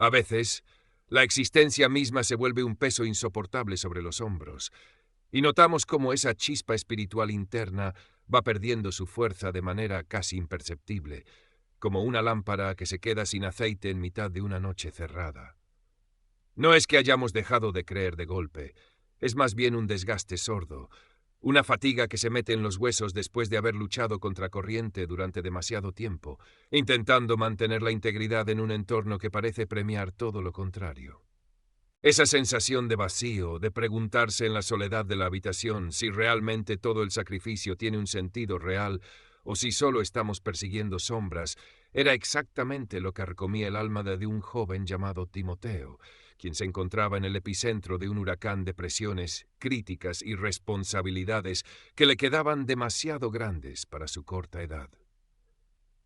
A veces, la existencia misma se vuelve un peso insoportable sobre los hombros, y notamos cómo esa chispa espiritual interna va perdiendo su fuerza de manera casi imperceptible, como una lámpara que se queda sin aceite en mitad de una noche cerrada. No es que hayamos dejado de creer de golpe, es más bien un desgaste sordo, una fatiga que se mete en los huesos después de haber luchado contra corriente durante demasiado tiempo, intentando mantener la integridad en un entorno que parece premiar todo lo contrario. Esa sensación de vacío, de preguntarse en la soledad de la habitación si realmente todo el sacrificio tiene un sentido real o si solo estamos persiguiendo sombras, era exactamente lo que carcomía el alma de un joven llamado Timoteo, quien se encontraba en el epicentro de un huracán de presiones, críticas y responsabilidades que le quedaban demasiado grandes para su corta edad.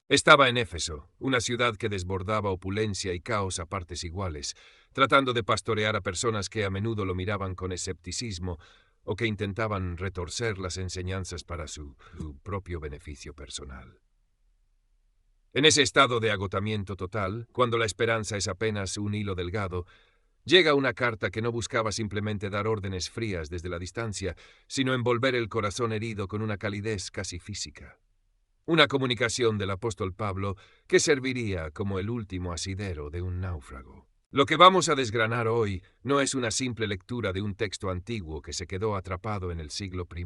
Estaba en Éfeso, una ciudad que desbordaba opulencia y caos a partes iguales, tratando de pastorear a personas que a menudo lo miraban con escepticismo o que intentaban retorcer las enseñanzas para su propio beneficio personal. En ese estado de agotamiento total, cuando la esperanza es apenas un hilo delgado, llega una carta que no buscaba simplemente dar órdenes frías desde la distancia, sino envolver el corazón herido con una calidez casi física. Una comunicación del apóstol Pablo que serviría como el último asidero de un náufrago. Lo que vamos a desgranar hoy no es una simple lectura de un texto antiguo que se quedó atrapado en el siglo I,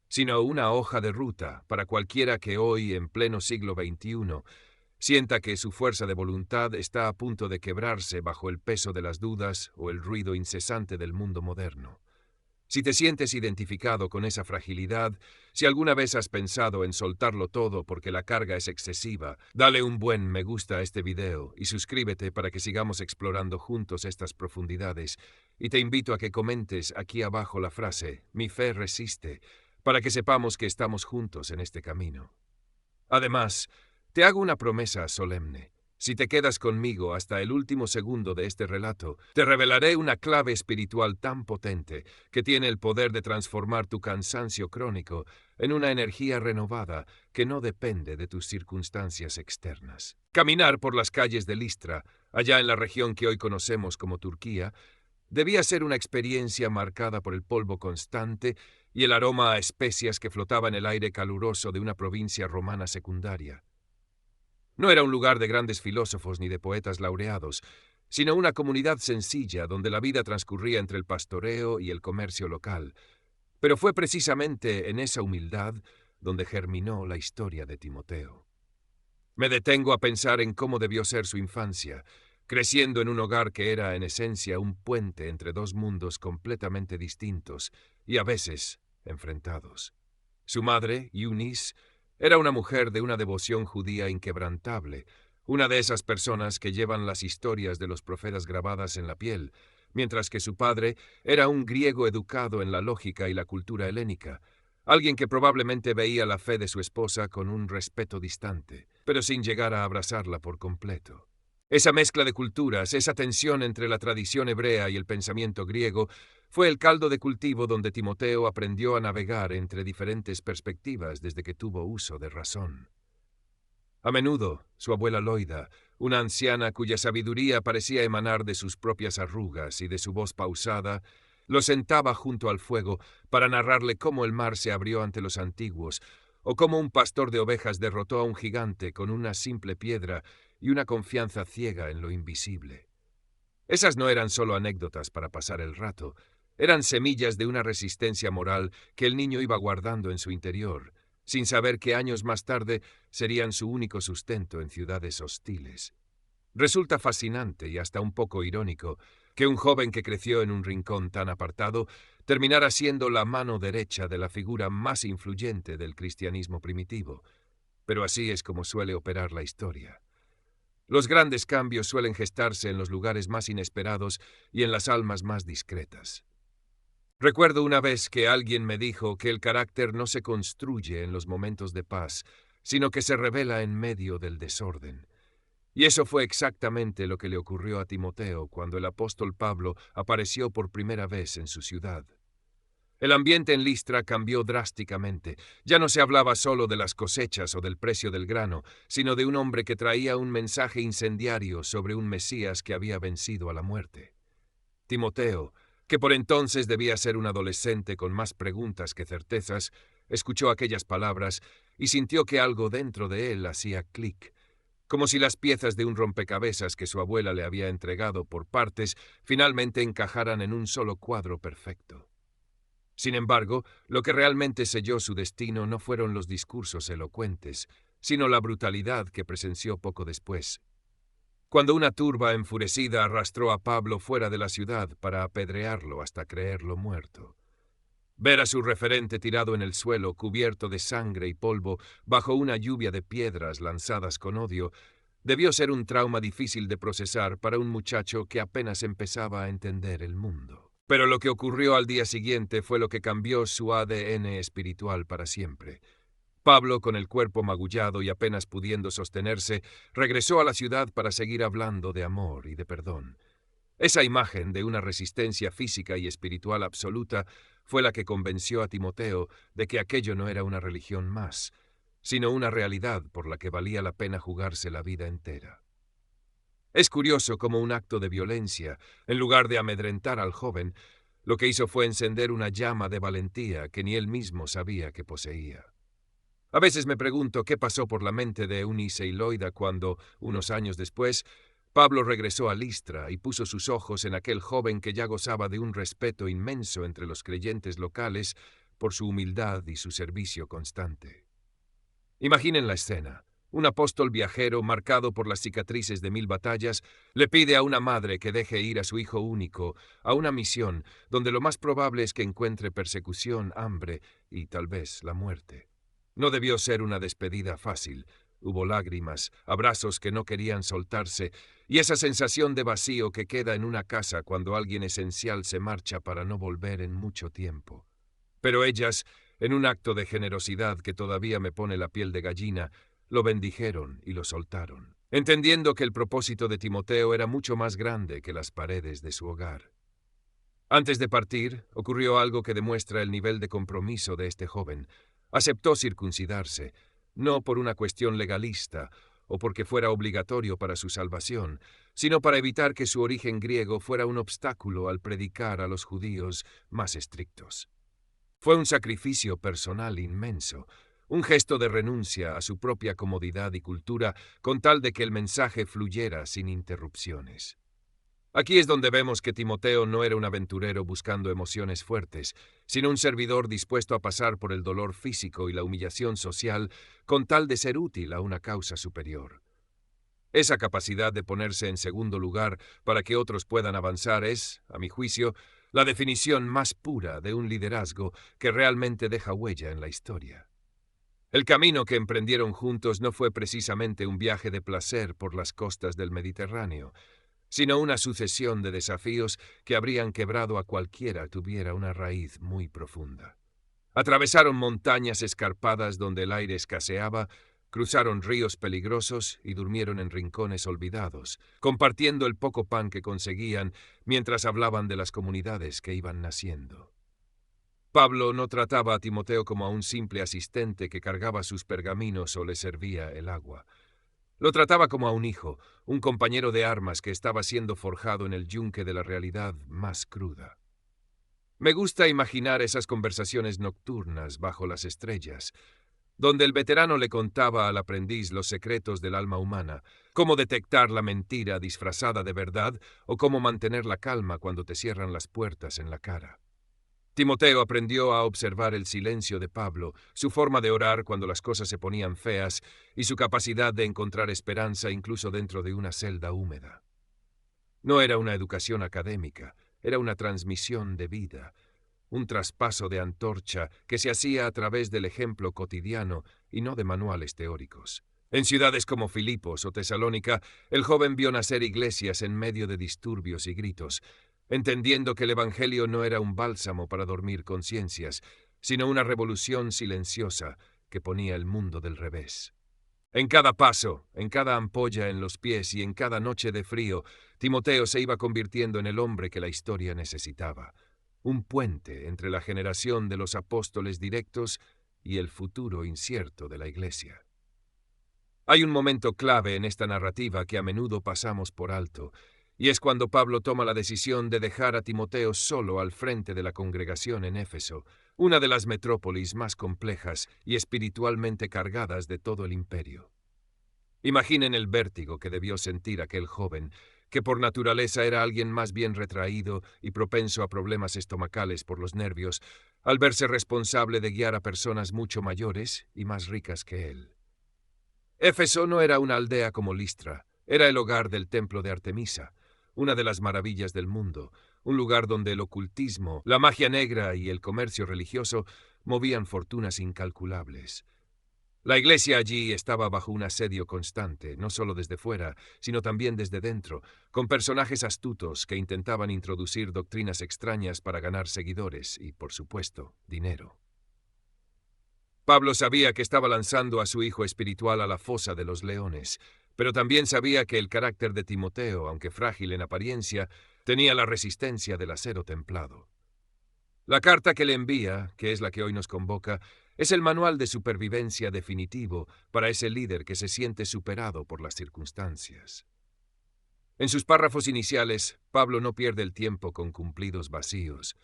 sino una hoja de ruta para cualquiera que hoy, en pleno siglo XXI, sienta que su fuerza de voluntad está a punto de quebrarse bajo el peso de las dudas o el ruido incesante del mundo moderno. Si te sientes identificado con esa fragilidad, si alguna vez has pensado en soltarlo todo porque la carga es excesiva, dale un buen me gusta a este video y suscríbete para que sigamos explorando juntos estas profundidades. Y te invito a que comentes aquí abajo la frase "Mi fe resiste", para que sepamos que estamos juntos en este camino. Además, te hago una promesa solemne. Si te quedas conmigo hasta el último segundo de este relato, te revelaré una clave espiritual tan potente que tiene el poder de transformar tu cansancio crónico en una energía renovada que no depende de tus circunstancias externas. Caminar por las calles de Listra, allá en la región que hoy conocemos como Turquía, debía ser una experiencia marcada por el polvo constante y el aroma a especias que flotaba en el aire caluroso de una provincia romana secundaria. No era un lugar de grandes filósofos ni de poetas laureados, sino una comunidad sencilla donde la vida transcurría entre el pastoreo y el comercio local. Pero fue precisamente en esa humildad donde germinó la historia de Timoteo. Me detengo a pensar en cómo debió ser su infancia, creciendo en un hogar que era en esencia un puente entre dos mundos completamente distintos y a veces enfrentados. Su madre, Eunice, era una mujer de una devoción judía inquebrantable, una de esas personas que llevan las historias de los profetas grabadas en la piel, mientras que su padre era un griego educado en la lógica y la cultura helénica, alguien que probablemente veía la fe de su esposa con un respeto distante, pero sin llegar a abrazarla por completo. Esa mezcla de culturas, esa tensión entre la tradición hebrea y el pensamiento griego, fue el caldo de cultivo donde Timoteo aprendió a navegar entre diferentes perspectivas desde que tuvo uso de razón. A menudo, su abuela Loida, una anciana cuya sabiduría parecía emanar de sus propias arrugas y de su voz pausada, lo sentaba junto al fuego para narrarle cómo el mar se abrió ante los antiguos, o cómo un pastor de ovejas derrotó a un gigante con una simple piedra y una confianza ciega en lo invisible. Esas no eran solo anécdotas para pasar el rato, eran semillas de una resistencia moral que el niño iba guardando en su interior, sin saber que años más tarde serían su único sustento en ciudades hostiles. Resulta fascinante y hasta un poco irónico que un joven que creció en un rincón tan apartado terminara siendo la mano derecha de la figura más influyente del cristianismo primitivo. Pero así es como suele operar la historia. Los grandes cambios suelen gestarse en los lugares más inesperados y en las almas más discretas. Recuerdo una vez que alguien me dijo que el carácter no se construye en los momentos de paz, sino que se revela en medio del desorden. Y eso fue exactamente lo que le ocurrió a Timoteo cuando el apóstol Pablo apareció por primera vez en su ciudad. El ambiente en Listra cambió drásticamente. Ya no se hablaba solo de las cosechas o del precio del grano, sino de un hombre que traía un mensaje incendiario sobre un Mesías que había vencido a la muerte. Timoteo, que por entonces debía ser un adolescente con más preguntas que certezas, escuchó aquellas palabras y sintió que algo dentro de él hacía clic, como si las piezas de un rompecabezas que su abuela le había entregado por partes finalmente encajaran en un solo cuadro perfecto. Sin embargo, lo que realmente selló su destino no fueron los discursos elocuentes, sino la brutalidad que presenció poco después, cuando una turba enfurecida arrastró a Pablo fuera de la ciudad para apedrearlo hasta creerlo muerto. Ver a su referente tirado en el suelo, cubierto de sangre y polvo, bajo una lluvia de piedras lanzadas con odio, debió ser un trauma difícil de procesar para un muchacho que apenas empezaba a entender el mundo. Pero lo que ocurrió al día siguiente fue lo que cambió su ADN espiritual para siempre. Pablo, con el cuerpo magullado y apenas pudiendo sostenerse, regresó a la ciudad para seguir hablando de amor y de perdón. Esa imagen de una resistencia física y espiritual absoluta fue la que convenció a Timoteo de que aquello no era una religión más, sino una realidad por la que valía la pena jugarse la vida entera. Es curioso cómo un acto de violencia, en lugar de amedrentar al joven, lo que hizo fue encender una llama de valentía que ni él mismo sabía que poseía. A veces me pregunto qué pasó por la mente de Eunice y Loida cuando, unos años después, Pablo regresó a Listra y puso sus ojos en aquel joven que ya gozaba de un respeto inmenso entre los creyentes locales por su humildad y su servicio constante. Imaginen la escena. Un apóstol viajero, marcado por las cicatrices de 1000 batallas, le pide a una madre que deje ir a su hijo único a una misión donde lo más probable es que encuentre persecución, hambre y tal vez la muerte. No debió ser una despedida fácil. Hubo lágrimas, abrazos que no querían soltarse y esa sensación de vacío que queda en una casa cuando alguien esencial se marcha para no volver en mucho tiempo. Pero ellas, en un acto de generosidad que todavía me pone la piel de gallina, lo bendijeron y lo soltaron, entendiendo que el propósito de Timoteo era mucho más grande que las paredes de su hogar. Antes de partir, ocurrió algo que demuestra el nivel de compromiso de este joven. Aceptó circuncidarse, no por una cuestión legalista o porque fuera obligatorio para su salvación, sino para evitar que su origen griego fuera un obstáculo al predicar a los judíos más estrictos. Fue un sacrificio personal inmenso, un gesto de renuncia a su propia comodidad y cultura con tal de que el mensaje fluyera sin interrupciones. Aquí es donde vemos que Timoteo no era un aventurero buscando emociones fuertes, sino un servidor dispuesto a pasar por el dolor físico y la humillación social con tal de ser útil a una causa superior. Esa capacidad de ponerse en segundo lugar para que otros puedan avanzar es, a mi juicio, la definición más pura de un liderazgo que realmente deja huella en la historia. El camino que emprendieron juntos no fue precisamente un viaje de placer por las costas del Mediterráneo, sino una sucesión de desafíos que habrían quebrado a cualquiera tuviera una raíz muy profunda. Atravesaron montañas escarpadas donde el aire escaseaba, cruzaron ríos peligrosos y durmieron en rincones olvidados, compartiendo el poco pan que conseguían mientras hablaban de las comunidades que iban naciendo. Pablo no trataba a Timoteo como a un simple asistente que cargaba sus pergaminos o le servía el agua. Lo trataba como a un hijo, un compañero de armas que estaba siendo forjado en el yunque de la realidad más cruda. Me gusta imaginar esas conversaciones nocturnas bajo las estrellas, donde el veterano le contaba al aprendiz los secretos del alma humana, cómo detectar la mentira disfrazada de verdad o cómo mantener la calma cuando te cierran las puertas en la cara. Timoteo aprendió a observar el silencio de Pablo, su forma de orar cuando las cosas se ponían feas y su capacidad de encontrar esperanza incluso dentro de una celda húmeda. No era una educación académica, era una transmisión de vida, un traspaso de antorcha que se hacía a través del ejemplo cotidiano y no de manuales teóricos. En ciudades como Filipos o Tesalónica, el joven vio nacer iglesias en medio de disturbios y gritos, entendiendo que el Evangelio no era un bálsamo para dormir conciencias, sino una revolución silenciosa que ponía el mundo del revés. En cada paso, en cada ampolla en los pies y en cada noche de frío, Timoteo se iba convirtiendo en el hombre que la historia necesitaba. un puente entre la generación de los apóstoles directos y el futuro incierto de la Iglesia. Hay un momento clave en esta narrativa que a menudo pasamos por alto, y es cuando Pablo toma la decisión de dejar a Timoteo solo al frente de la congregación en Éfeso, una de las metrópolis más complejas y espiritualmente cargadas de todo el imperio. Imaginen el vértigo que debió sentir aquel joven, que por naturaleza era alguien más bien retraído y propenso a problemas estomacales por los nervios, al verse responsable de guiar a personas mucho mayores y más ricas que él. Éfeso no era una aldea como Listra, era el hogar del templo de Artemisa, una de las maravillas del mundo, un lugar donde el ocultismo, la magia negra y el comercio religioso movían fortunas incalculables. La iglesia allí estaba bajo un asedio constante, no solo desde fuera, sino también desde dentro, con personajes astutos que intentaban introducir doctrinas extrañas para ganar seguidores y, por supuesto, dinero. Pablo sabía que estaba lanzando a su hijo espiritual a la fosa de los leones, pero también sabía que el carácter de Timoteo, aunque frágil en apariencia, tenía la resistencia del acero templado. La carta que le envía, que es la que hoy nos convoca, es el manual de supervivencia definitivo para ese líder que se siente superado por las circunstancias. En sus párrafos iniciales, Pablo no pierde el tiempo con cumplidos vacíos.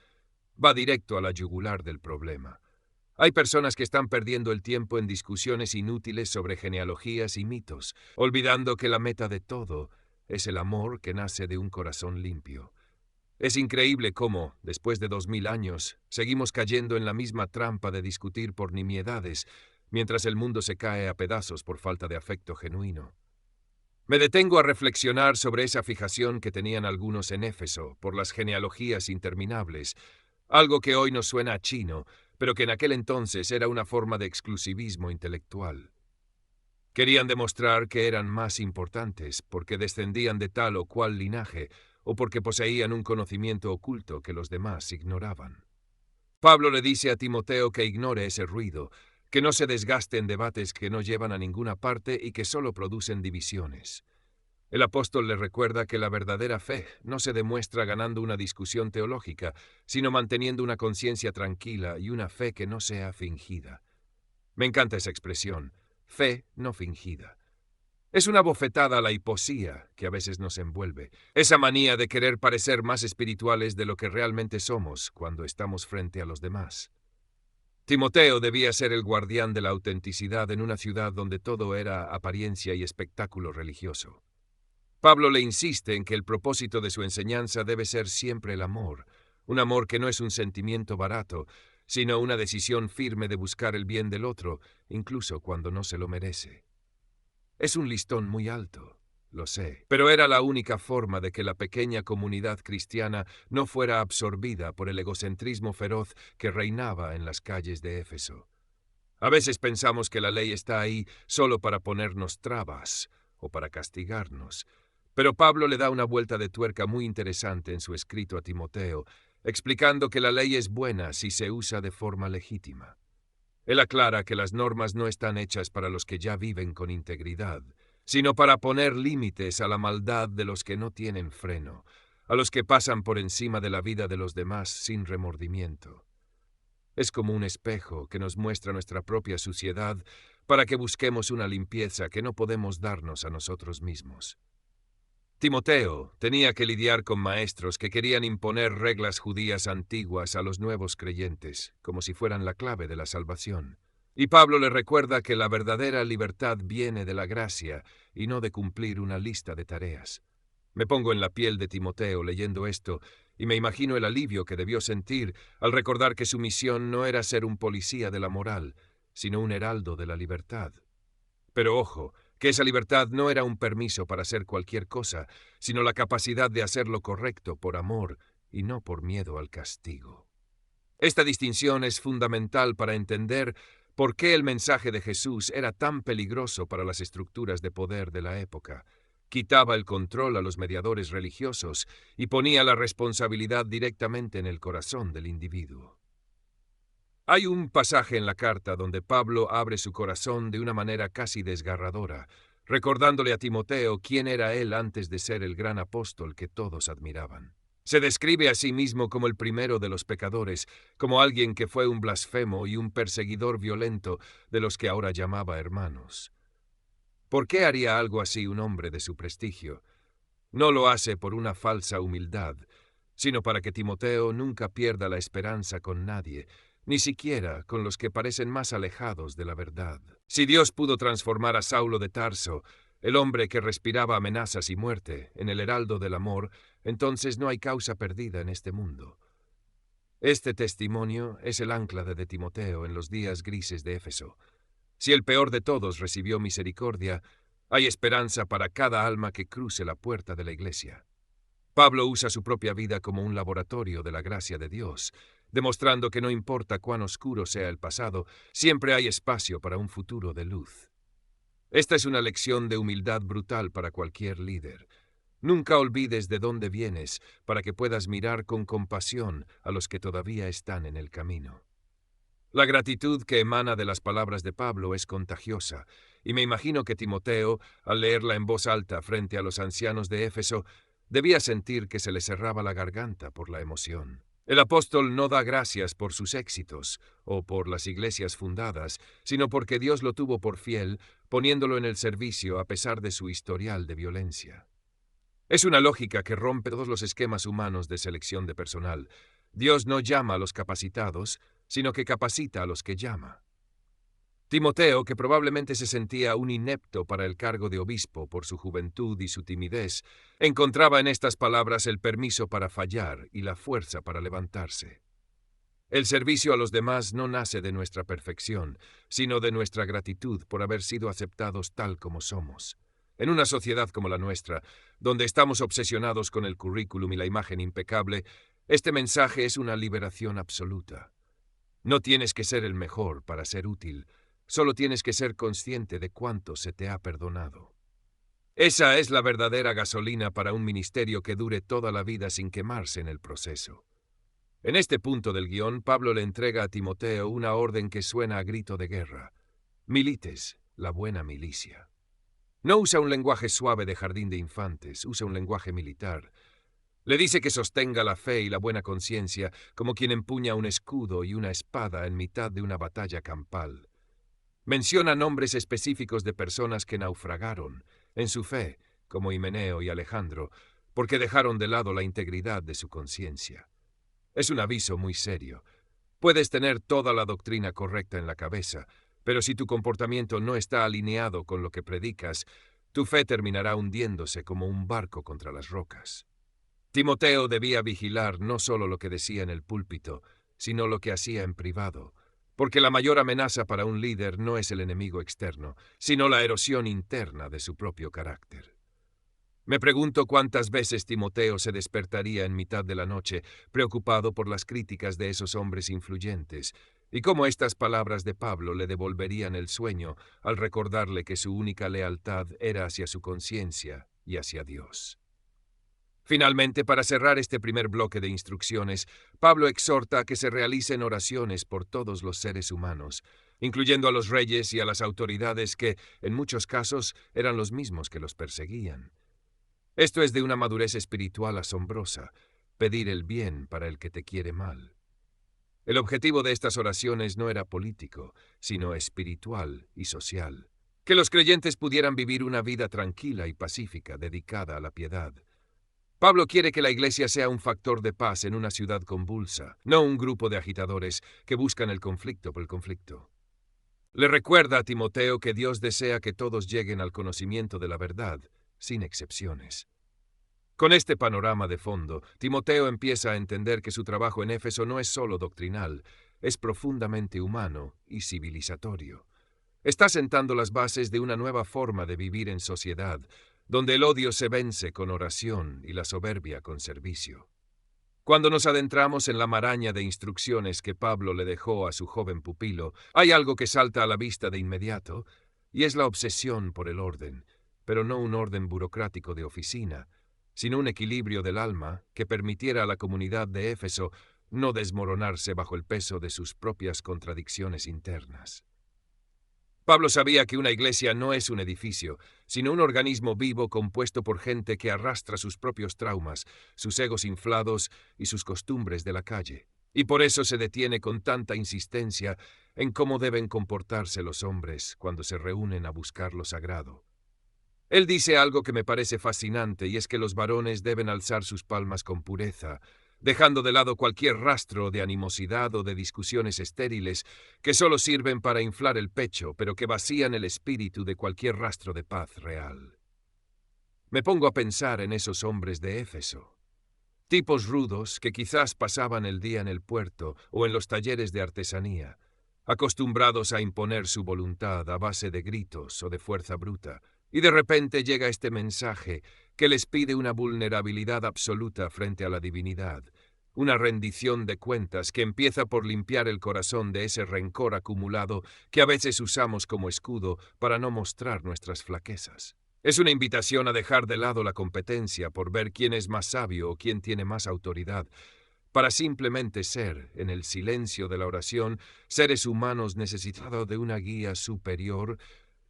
Va directo a la yugular del problema. Hay personas que están perdiendo el tiempo en discusiones inútiles sobre genealogías y mitos, olvidando que la meta de todo es el amor que nace de un corazón limpio. Es increíble cómo, después de 2000 años, seguimos cayendo en la misma trampa de discutir por nimiedades, mientras el mundo se cae a pedazos por falta de afecto genuino. Me detengo a reflexionar sobre esa fijación que tenían algunos en Éfeso por las genealogías interminables, algo que hoy nos suena a chino, pero que en aquel entonces era una forma de exclusivismo intelectual. Querían demostrar que eran más importantes porque descendían de tal o cual linaje, o porque poseían un conocimiento oculto que los demás ignoraban. Pablo le dice a Timoteo que ignore ese ruido, que no se desgaste en debates que no llevan a ninguna parte y que solo producen divisiones. El apóstol le recuerda que la verdadera fe no se demuestra ganando una discusión teológica, sino manteniendo una conciencia tranquila y una fe que no sea fingida. Me encanta esa expresión, fe no fingida. Es una bofetada a la hiposía que a veces nos envuelve, esa manía de querer parecer más espirituales de lo que realmente somos cuando estamos frente a los demás. Timoteo debía ser el guardián de la autenticidad en una ciudad donde todo era apariencia y espectáculo religioso. Pablo le insiste en que el propósito de su enseñanza debe ser siempre el amor, un amor que no es un sentimiento barato, sino una decisión firme de buscar el bien del otro, incluso cuando no se lo merece. Es un listón muy alto, lo sé, pero era la única forma de que la pequeña comunidad cristiana no fuera absorbida por el egocentrismo feroz que reinaba en las calles de Éfeso. A veces pensamos que la ley está ahí solo para ponernos trabas o para castigarnos, pero Pablo le da una vuelta de tuerca muy interesante en su escrito a Timoteo, explicando que la ley es buena si se usa de forma legítima. Él aclara que las normas no están hechas para los que ya viven con integridad, sino para poner límites a la maldad de los que no tienen freno, a los que pasan por encima de la vida de los demás sin remordimiento. Es como un espejo que nos muestra nuestra propia suciedad para que busquemos una limpieza que no podemos darnos a nosotros mismos. Timoteo tenía que lidiar con maestros que querían imponer reglas judías antiguas a los nuevos creyentes, como si fueran la clave de la salvación. Y Pablo le recuerda que la verdadera libertad viene de la gracia y no de cumplir una lista de tareas. Me pongo en la piel de Timoteo leyendo esto y me imagino el alivio que debió sentir al recordar que su misión no era ser un policía de la moral, sino un heraldo de la libertad. Pero ojo, que esa libertad no era un permiso para hacer cualquier cosa, sino la capacidad de hacer lo correcto por amor y no por miedo al castigo. Esta distinción es fundamental para entender por qué el mensaje de Jesús era tan peligroso para las estructuras de poder de la época. Quitaba el control a los mediadores religiosos y ponía la responsabilidad directamente en el corazón del individuo. Hay un pasaje en la carta donde Pablo abre su corazón de una manera casi desgarradora, recordándole a Timoteo quién era él antes de ser el gran apóstol que todos admiraban. Se describe a sí mismo como el primero de los pecadores, como alguien que fue un blasfemo y un perseguidor violento de los que ahora llamaba hermanos. ¿Por qué haría algo así un hombre de su prestigio? No lo hace por una falsa humildad, sino para que Timoteo nunca pierda la esperanza con nadie, ni siquiera con los que parecen más alejados de la verdad. Si Dios pudo transformar a Saulo de Tarso, el hombre que respiraba amenazas y muerte, en el heraldo del amor, entonces no hay causa perdida en este mundo. Este testimonio es el ancla de Timoteo en los días grises de Éfeso. Si el peor de todos recibió misericordia, hay esperanza para cada alma que cruce la puerta de la iglesia. Pablo usa su propia vida como un laboratorio de la gracia de Dios, demostrando que no importa cuán oscuro sea el pasado, siempre hay espacio para un futuro de luz. Esta es una lección de humildad brutal para cualquier líder. Nunca olvides de dónde vienes para que puedas mirar con compasión a los que todavía están en el camino. La gratitud que emana de las palabras de Pablo es contagiosa, y me imagino que Timoteo, al leerla en voz alta frente a los ancianos de Éfeso, debía sentir que se le cerraba la garganta por la emoción. El apóstol no da gracias por sus éxitos o por las iglesias fundadas, sino porque Dios lo tuvo por fiel, poniéndolo en el servicio a pesar de su historial de violencia. Es una lógica que rompe todos los esquemas humanos de selección de personal. Dios no llama a los capacitados, sino que capacita a los que llama. Timoteo, que probablemente se sentía un inepto para el cargo de obispo por su juventud y su timidez, encontraba en estas palabras el permiso para fallar y la fuerza para levantarse. El servicio a los demás no nace de nuestra perfección, sino de nuestra gratitud por haber sido aceptados tal como somos. En una sociedad como la nuestra, donde estamos obsesionados con el currículum y la imagen impecable, este mensaje es una liberación absoluta. No tienes que ser el mejor para ser útil, solo tienes que ser consciente de cuánto se te ha perdonado. Esa es la verdadera gasolina para un ministerio que dure toda la vida sin quemarse en el proceso. En este punto del guión, Pablo le entrega a Timoteo una orden que suena a grito de guerra. Milites, la buena milicia. No usa un lenguaje suave de jardín de infantes, usa un lenguaje militar. Le dice que sostenga la fe y la buena conciencia como quien empuña un escudo y una espada en mitad de una batalla campal. Menciona nombres específicos de personas que naufragaron en su fe, como Himeneo y Alejandro, porque dejaron de lado la integridad de su conciencia. Es un aviso muy serio. Puedes tener toda la doctrina correcta en la cabeza, pero si tu comportamiento no está alineado con lo que predicas, tu fe terminará hundiéndose como un barco contra las rocas. Timoteo debía vigilar no solo lo que decía en el púlpito, sino lo que hacía en privado, porque la mayor amenaza para un líder no es el enemigo externo, sino la erosión interna de su propio carácter. Me pregunto cuántas veces Timoteo se despertaría en mitad de la noche, preocupado por las críticas de esos hombres influyentes, y cómo estas palabras de Pablo le devolverían el sueño al recordarle que su única lealtad era hacia su conciencia y hacia Dios. Finalmente, para cerrar este primer bloque de instrucciones, Pablo exhorta a que se realicen oraciones por todos los seres humanos, incluyendo a los reyes y a las autoridades que, en muchos casos, eran los mismos que los perseguían. Esto es de una madurez espiritual asombrosa, pedir el bien para el que te quiere mal. El objetivo de estas oraciones no era político, sino espiritual y social. Que los creyentes pudieran vivir una vida tranquila y pacífica dedicada a la piedad. Pablo quiere que la iglesia sea un factor de paz en una ciudad convulsa, no un grupo de agitadores que buscan el conflicto por el conflicto. Le recuerda a Timoteo que Dios desea que todos lleguen al conocimiento de la verdad, sin excepciones. Con este panorama de fondo, Timoteo empieza a entender que su trabajo en Éfeso no es solo doctrinal, es profundamente humano y civilizatorio. Está sentando las bases de una nueva forma de vivir en sociedad, donde el odio se vence con oración y la soberbia con servicio. Cuando nos adentramos en la maraña de instrucciones que Pablo le dejó a su joven pupilo, hay algo que salta a la vista de inmediato, y es la obsesión por el orden, pero no un orden burocrático de oficina, sino un equilibrio del alma que permitiera a la comunidad de Éfeso no desmoronarse bajo el peso de sus propias contradicciones internas. Pablo sabía que una iglesia no es un edificio, sino un organismo vivo compuesto por gente que arrastra sus propios traumas, sus egos inflados y sus costumbres de la calle. Y por eso se detiene con tanta insistencia en cómo deben comportarse los hombres cuando se reúnen a buscar lo sagrado. Él dice algo que me parece fascinante, y es que los varones deben alzar sus palmas con pureza, dejando de lado cualquier rastro de animosidad o de discusiones estériles que solo sirven para inflar el pecho, pero que vacían el espíritu de cualquier rastro de paz real. Me pongo a pensar en esos hombres de Éfeso, tipos rudos que quizás pasaban el día en el puerto o en los talleres de artesanía, acostumbrados a imponer su voluntad a base de gritos o de fuerza bruta. Y de repente llega este mensaje que les pide una vulnerabilidad absoluta frente a la divinidad, una rendición de cuentas que empieza por limpiar el corazón de ese rencor acumulado que a veces usamos como escudo para no mostrar nuestras flaquezas. Es una invitación a dejar de lado la competencia por ver quién es más sabio o quién tiene más autoridad, para simplemente ser, en el silencio de la oración, seres humanos necesitados de una guía superior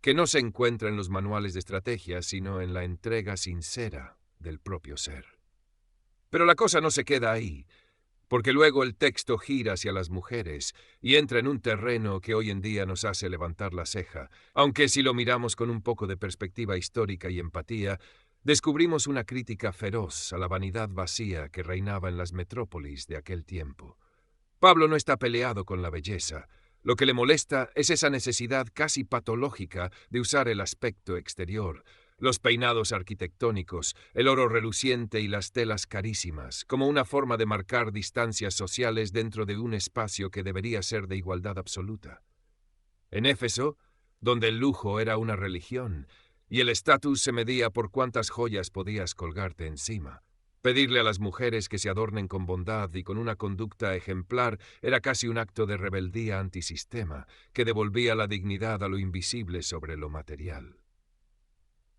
que no se encuentra en los manuales de estrategia, sino en la entrega sincera del propio ser. Pero la cosa no se queda ahí, porque luego el texto gira hacia las mujeres y entra en un terreno que hoy en día nos hace levantar la ceja, aunque si lo miramos con un poco de perspectiva histórica y empatía, descubrimos una crítica feroz a la vanidad vacía que reinaba en las metrópolis de aquel tiempo. Pablo no está peleado con la belleza. Lo que le molesta es esa necesidad casi patológica de usar el aspecto exterior, los peinados arquitectónicos, el oro reluciente y las telas carísimas, como una forma de marcar distancias sociales dentro de un espacio que debería ser de igualdad absoluta. En Éfeso, donde el lujo era una religión, y el estatus se medía por cuántas joyas podías colgarte encima, pedirle a las mujeres que se adornen con bondad y con una conducta ejemplar era casi un acto de rebeldía antisistema, que devolvía la dignidad a lo invisible sobre lo material.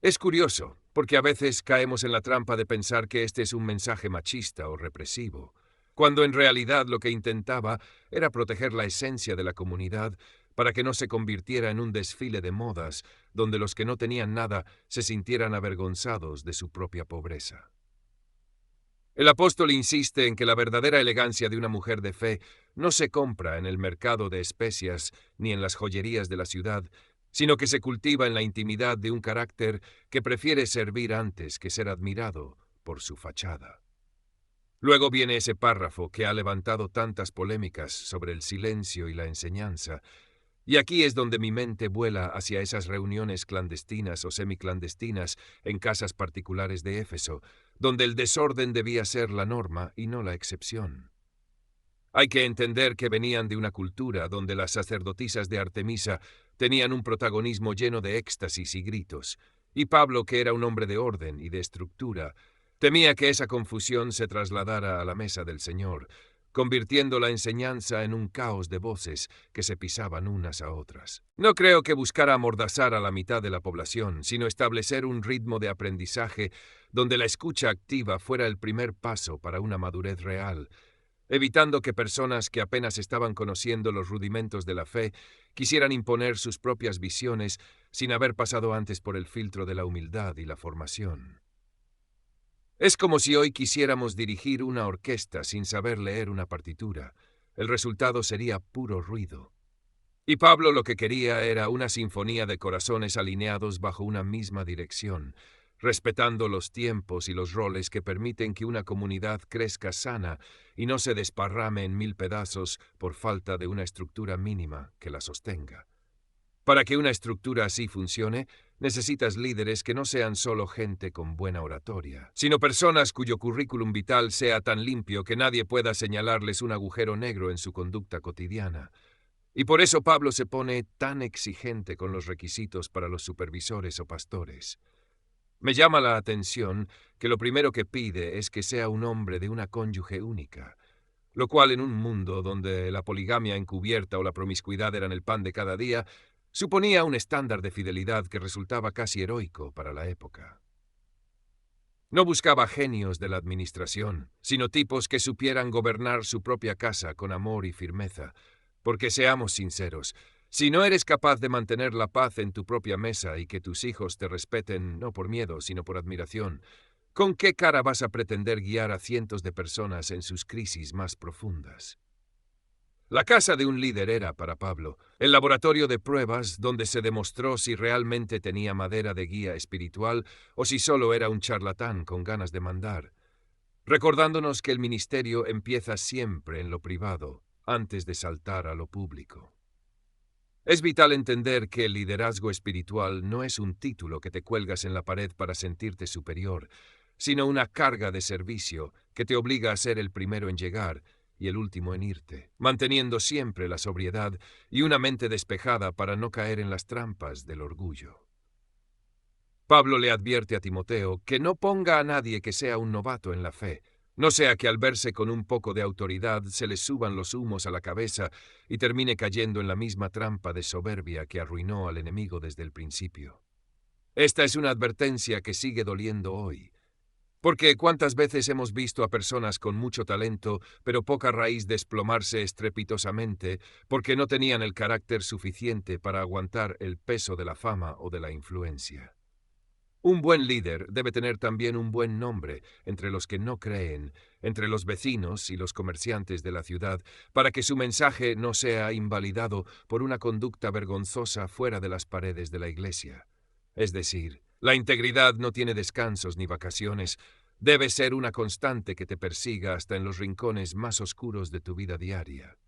Es curioso, porque a veces caemos en la trampa de pensar que este es un mensaje machista o represivo, cuando en realidad lo que intentaba era proteger la esencia de la comunidad para que no se convirtiera en un desfile de modas donde los que no tenían nada se sintieran avergonzados de su propia pobreza. El apóstol insiste en que la verdadera elegancia de una mujer de fe no se compra en el mercado de especias ni en las joyerías de la ciudad, sino que se cultiva en la intimidad de un carácter que prefiere servir antes que ser admirado por su fachada. Luego viene ese párrafo que ha levantado tantas polémicas sobre el silencio y la enseñanza, y aquí es donde mi mente vuela hacia esas reuniones clandestinas o semiclandestinas en casas particulares de Éfeso, donde el desorden debía ser la norma y no la excepción. Hay que entender que venían de una cultura donde las sacerdotisas de Artemisa tenían un protagonismo lleno de éxtasis y gritos, y Pablo, que era un hombre de orden y de estructura, temía que esa confusión se trasladara a la mesa del Señor, convirtiendo la enseñanza en un caos de voces que se pisaban unas a otras. No creo que buscara amordazar a la mitad de la población, sino establecer un ritmo de aprendizaje donde la escucha activa fuera el primer paso para una madurez real, evitando que personas que apenas estaban conociendo los rudimentos de la fe quisieran imponer sus propias visiones sin haber pasado antes por el filtro de la humildad y la formación. Es como si hoy quisiéramos dirigir una orquesta sin saber leer una partitura. El resultado sería puro ruido. Y Pablo lo que quería era una sinfonía de corazones alineados bajo una misma dirección, respetando los tiempos y los roles que permiten que una comunidad crezca sana y no se desparrame en 1000 pedazos por falta de una estructura mínima que la sostenga. Para que una estructura así funcione, necesitas líderes que no sean solo gente con buena oratoria, sino personas cuyo currículum vital sea tan limpio que nadie pueda señalarles un agujero negro en su conducta cotidiana. Y por eso Pablo se pone tan exigente con los requisitos para los supervisores o pastores. Me llama la atención que lo primero que pide es que sea un hombre de una cónyuge única, lo cual en un mundo donde la poligamia encubierta o la promiscuidad eran el pan de cada día, suponía un estándar de fidelidad que resultaba casi heroico para la época. No buscaba genios de la administración, sino tipos que supieran gobernar su propia casa con amor y firmeza, porque seamos sinceros, Si no eres capaz de mantener la paz en tu propia mesa y que tus hijos te respeten no por miedo, sino por admiración, ¿con qué cara vas a pretender guiar a cientos de personas en sus crisis más profundas? La casa de un líder era, para Pablo, el laboratorio de pruebas donde se demostró si realmente tenía madera de guía espiritual o si solo era un charlatán con ganas de mandar, recordándonos que el ministerio empieza siempre en lo privado, antes de saltar a lo público. Es vital entender que el liderazgo espiritual no es un título que te cuelgas en la pared para sentirte superior, sino una carga de servicio que te obliga a ser el primero en llegar y el último en irte, manteniendo siempre la sobriedad y una mente despejada para no caer en las trampas del orgullo. Pablo le advierte a Timoteo que no ponga a nadie que sea un novato en la fe, no sea que al verse con un poco de autoridad se le suban los humos a la cabeza y termine cayendo en la misma trampa de soberbia que arruinó al enemigo desde el principio. Esta es una advertencia que sigue doliendo hoy. Porque ¿cuántas veces hemos visto a personas con mucho talento, pero poca raíz desplomarse estrepitosamente porque no tenían el carácter suficiente para aguantar el peso de la fama o de la influencia? Un buen líder debe tener también un buen nombre entre los que no creen, entre los vecinos y los comerciantes de la ciudad, para que su mensaje no sea invalidado por una conducta vergonzosa fuera de las paredes de la iglesia. Es decir, la integridad no tiene descansos ni vacaciones, debe ser una constante que te persiga hasta en los rincones más oscuros de tu vida diaria.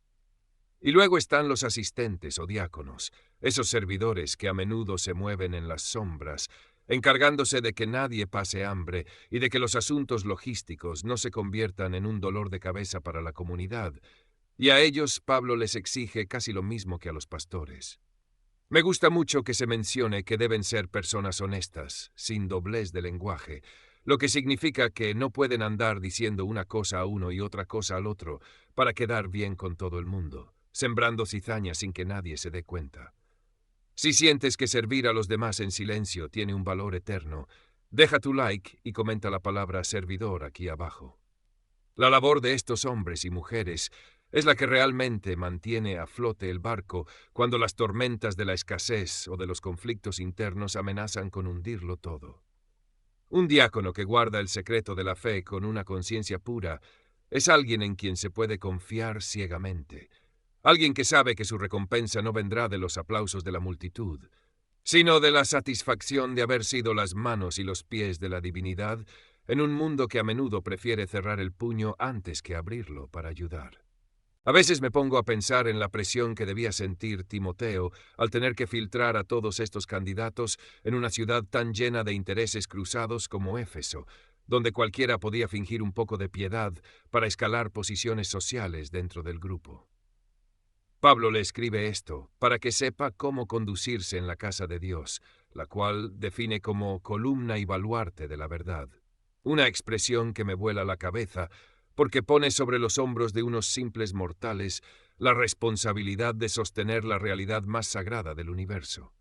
Y luego están los asistentes o diáconos, esos servidores que a menudo se mueven en las sombras, encargándose de que nadie pase hambre y de que los asuntos logísticos no se conviertan en un dolor de cabeza para la comunidad, y a ellos Pablo les exige casi lo mismo que a los pastores. Me gusta mucho que se mencione que deben ser personas honestas, sin doblez de lenguaje, lo que significa que no pueden andar diciendo una cosa a uno y otra cosa al otro para quedar bien con todo el mundo, sembrando cizaña sin que nadie se dé cuenta. Si sientes que servir a los demás en silencio tiene un valor eterno, deja tu like y comenta la palabra servidor aquí abajo. La labor de estos hombres y mujeres es la que realmente mantiene a flote el barco cuando las tormentas de la escasez o de los conflictos internos amenazan con hundirlo todo. Un diácono que guarda el secreto de la fe con una conciencia pura es alguien en quien se puede confiar ciegamente, alguien que sabe que su recompensa no vendrá de los aplausos de la multitud, sino de la satisfacción de haber sido las manos y los pies de la divinidad en un mundo que a menudo prefiere cerrar el puño antes que abrirlo para ayudar. A veces me pongo a pensar en la presión que debía sentir Timoteo al tener que filtrar a todos estos candidatos en una ciudad tan llena de intereses cruzados como Éfeso, donde cualquiera podía fingir un poco de piedad para escalar posiciones sociales dentro del grupo. Pablo le escribe esto para que sepa cómo conducirse en la casa de Dios, la cual define como columna y baluarte de la verdad. Una expresión que me vuela la cabeza, porque pone sobre los hombros de unos simples mortales la responsabilidad de sostener la realidad más sagrada del universo.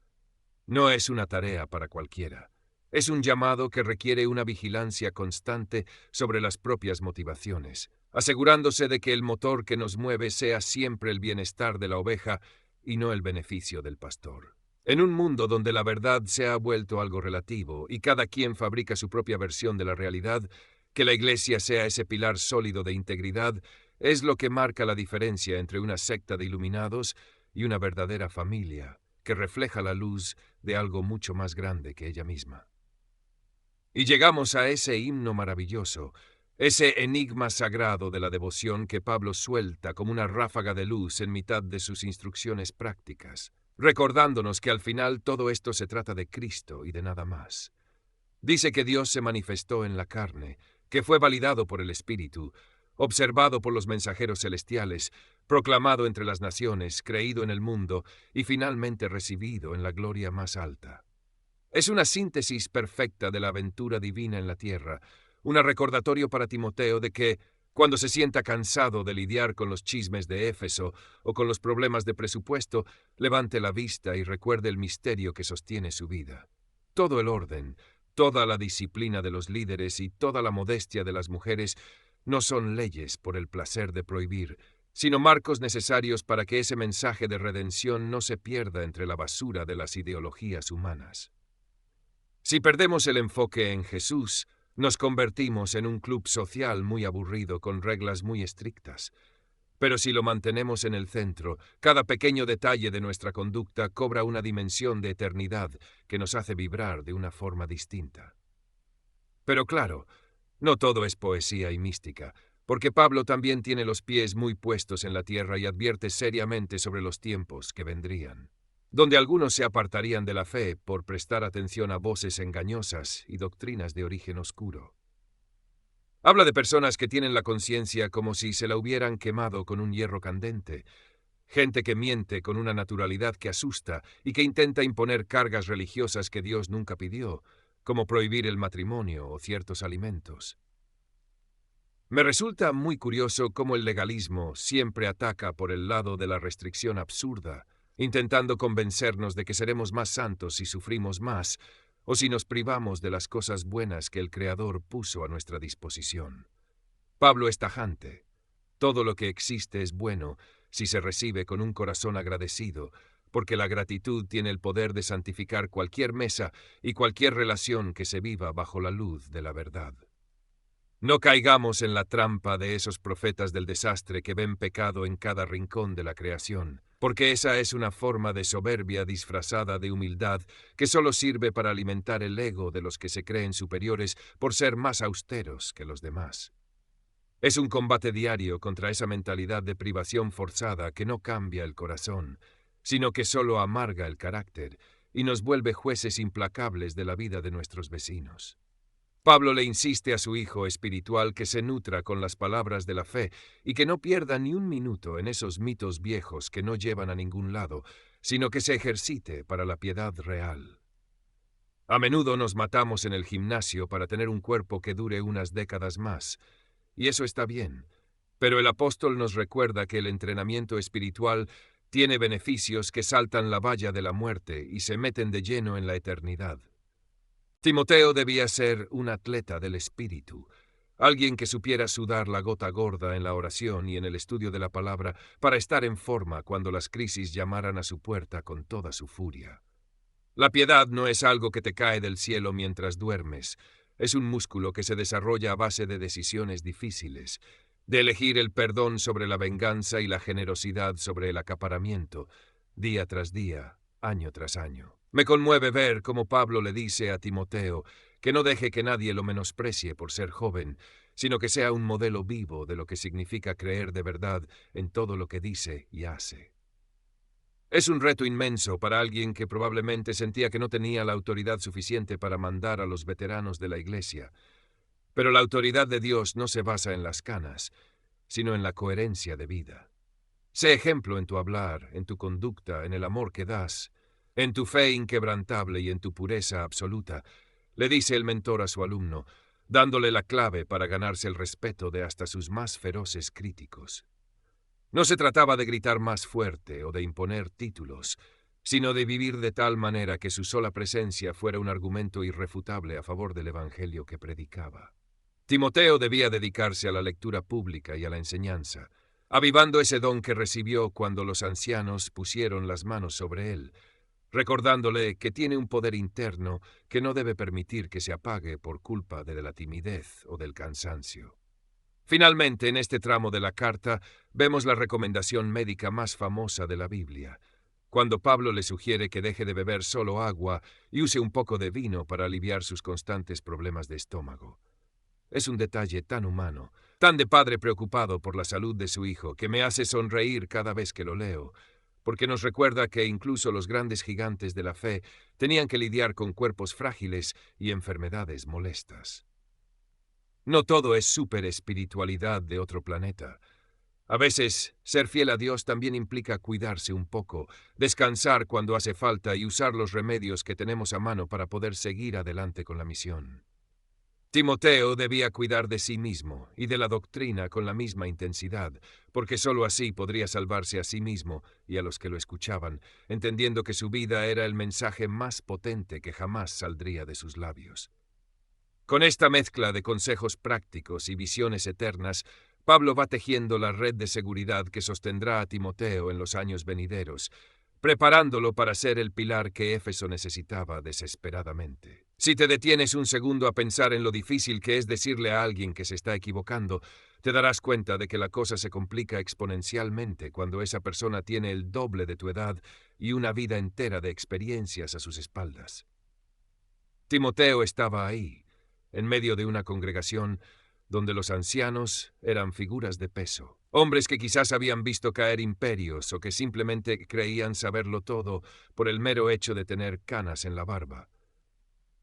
No es una tarea para cualquiera. Es un llamado que requiere una vigilancia constante sobre las propias motivaciones, asegurándose de que el motor que nos mueve sea siempre el bienestar de la oveja y no el beneficio del pastor. En un mundo donde la verdad se ha vuelto algo relativo y cada quien fabrica su propia versión de la realidad, que la Iglesia sea ese pilar sólido de integridad es lo que marca la diferencia entre una secta de iluminados y una verdadera familia que refleja la luz de algo mucho más grande que ella misma. Y llegamos a ese himno maravilloso, ese enigma sagrado de la devoción que Pablo suelta como una ráfaga de luz en mitad de sus instrucciones prácticas, recordándonos que al final todo esto se trata de Cristo y de nada más. Dice que Dios se manifestó en la carne, que fue validado por el Espíritu, observado por los mensajeros celestiales, proclamado entre las naciones, creído en el mundo y finalmente recibido en la gloria más alta. Es una síntesis perfecta de la aventura divina en la tierra, un recordatorio para Timoteo de que, cuando se sienta cansado de lidiar con los chismes de Éfeso o con los problemas de presupuesto, levante la vista y recuerde el misterio que sostiene su vida. Todo el orden, toda la disciplina de los líderes y toda la modestia de las mujeres no son leyes por el placer de prohibir, sino marcos necesarios para que ese mensaje de redención no se pierda entre la basura de las ideologías humanas. Si perdemos el enfoque en Jesús, nos convertimos en un club social muy aburrido con reglas muy estrictas. Pero si lo mantenemos en el centro, cada pequeño detalle de nuestra conducta cobra una dimensión de eternidad que nos hace vibrar de una forma distinta. Pero claro, no todo es poesía y mística, porque Pablo también tiene los pies muy puestos en la tierra y advierte seriamente sobre los tiempos que vendrían, donde algunos se apartarían de la fe por prestar atención a voces engañosas y doctrinas de origen oscuro. Habla de personas que tienen la conciencia como si se la hubieran quemado con un hierro candente, gente que miente con una naturalidad que asusta y que intenta imponer cargas religiosas que Dios nunca pidió, como prohibir el matrimonio o ciertos alimentos. Me resulta muy curioso cómo el legalismo siempre ataca por el lado de la restricción absurda, intentando convencernos de que seremos más santos si sufrimos más, o si nos privamos de las cosas buenas que el Creador puso a nuestra disposición. Pablo es tajante. Todo lo que existe es bueno si se recibe con un corazón agradecido, porque la gratitud tiene el poder de santificar cualquier mesa y cualquier relación que se viva bajo la luz de la verdad. No caigamos en la trampa de esos profetas del desastre que ven pecado en cada rincón de la creación, porque esa es una forma de soberbia disfrazada de humildad que solo sirve para alimentar el ego de los que se creen superiores por ser más austeros que los demás. Es un combate diario contra esa mentalidad de privación forzada que no cambia el corazón, sino que solo amarga el carácter y nos vuelve jueces implacables de la vida de nuestros vecinos. Pablo le insiste a su hijo espiritual que se nutra con las palabras de la fe y que no pierda ni un minuto en esos mitos viejos que no llevan a ningún lado, sino que se ejercite para la piedad real. A menudo nos matamos en el gimnasio para tener un cuerpo que dure unas décadas más, y eso está bien, pero el apóstol nos recuerda que el entrenamiento espiritual tiene beneficios que saltan la valla de la muerte y se meten de lleno en la eternidad. Timoteo debía ser un atleta del espíritu, alguien que supiera sudar la gota gorda en la oración y en el estudio de la palabra para estar en forma cuando las crisis llamaran a su puerta con toda su furia. La piedad no es algo que te cae del cielo mientras duermes, es un músculo que se desarrolla a base de decisiones difíciles, de elegir el perdón sobre la venganza y la generosidad sobre el acaparamiento, día tras día, año tras año. Me conmueve ver cómo Pablo le dice a Timoteo que no deje que nadie lo menosprecie por ser joven, sino que sea un modelo vivo de lo que significa creer de verdad en todo lo que dice y hace. Es un reto inmenso para alguien que probablemente sentía que no tenía la autoridad suficiente para mandar a los veteranos de la Iglesia. Pero la autoridad de Dios no se basa en las canas, sino en la coherencia de vida. Sé ejemplo en tu hablar, en tu conducta, en el amor que das, en tu fe inquebrantable y en tu pureza absoluta, le dice el mentor a su alumno, dándole la clave para ganarse el respeto de hasta sus más feroces críticos. No se trataba de gritar más fuerte o de imponer títulos, sino de vivir de tal manera que su sola presencia fuera un argumento irrefutable a favor del evangelio que predicaba. Timoteo debía dedicarse a la lectura pública y a la enseñanza, avivando ese don que recibió cuando los ancianos pusieron las manos sobre él, recordándole que tiene un poder interno que no debe permitir que se apague por culpa de la timidez o del cansancio. Finalmente, en este tramo de la carta, vemos la recomendación médica más famosa de la Biblia, cuando Pablo le sugiere que deje de beber solo agua y use un poco de vino para aliviar sus constantes problemas de estómago. Es un detalle tan humano, tan de padre preocupado por la salud de su hijo, que me hace sonreír cada vez que lo leo, porque nos recuerda que incluso los grandes gigantes de la fe tenían que lidiar con cuerpos frágiles y enfermedades molestas. No todo es superespiritualidad de otro planeta. A veces, ser fiel a Dios también implica cuidarse un poco, descansar cuando hace falta y usar los remedios que tenemos a mano para poder seguir adelante con la misión. Timoteo debía cuidar de sí mismo y de la doctrina con la misma intensidad, porque sólo así podría salvarse a sí mismo y a los que lo escuchaban, entendiendo que su vida era el mensaje más potente que jamás saldría de sus labios. Con esta mezcla de consejos prácticos y visiones eternas, Pablo va tejiendo la red de seguridad que sostendrá a Timoteo en los años venideros, preparándolo para ser el pilar que Éfeso necesitaba desesperadamente. Si te detienes un segundo a pensar en lo difícil que es decirle a alguien que se está equivocando, te darás cuenta de que la cosa se complica exponencialmente cuando esa persona tiene el doble de tu edad y una vida entera de experiencias a sus espaldas. Timoteo estaba ahí, en medio de una congregación donde los ancianos eran figuras de peso, hombres que quizás habían visto caer imperios o que simplemente creían saberlo todo por el mero hecho de tener canas en la barba.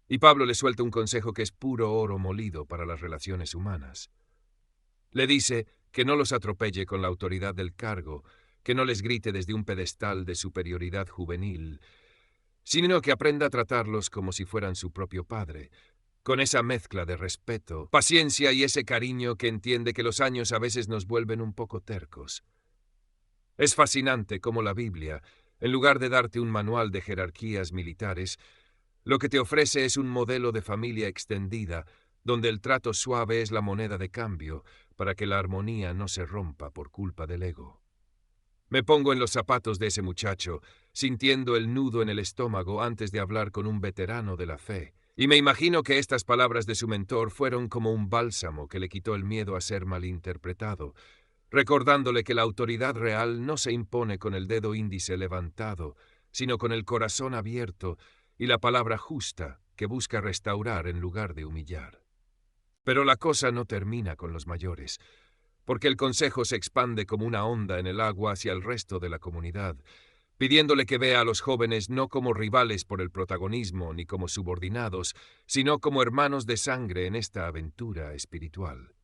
Y Pablo le suelta un consejo que es puro oro molido para las relaciones humanas. Le dice que no los atropelle con la autoridad del cargo, que no les grite desde un pedestal de superioridad juvenil, sino que aprenda a tratarlos como si fueran su propio padre, con esa mezcla de respeto, paciencia y ese cariño que entiende que los años a veces nos vuelven un poco tercos. Es fascinante cómo la Biblia, en lugar de darte un manual de jerarquías militares, lo que te ofrece es un modelo de familia extendida, donde el trato suave es la moneda de cambio para que la armonía no se rompa por culpa del ego. Me pongo en los zapatos de ese muchacho, sintiendo el nudo en el estómago antes de hablar con un veterano de la fe, y me imagino que estas palabras de su mentor fueron como un bálsamo que le quitó el miedo a ser malinterpretado, recordándole que la autoridad real no se impone con el dedo índice levantado, sino con el corazón abierto y la palabra justa que busca restaurar en lugar de humillar. Pero la cosa no termina con los mayores, porque el consejo se expande como una onda en el agua hacia el resto de la comunidad, pidiéndole que vea a los jóvenes no como rivales por el protagonismo ni como subordinados, sino como hermanos de sangre en esta aventura espiritual.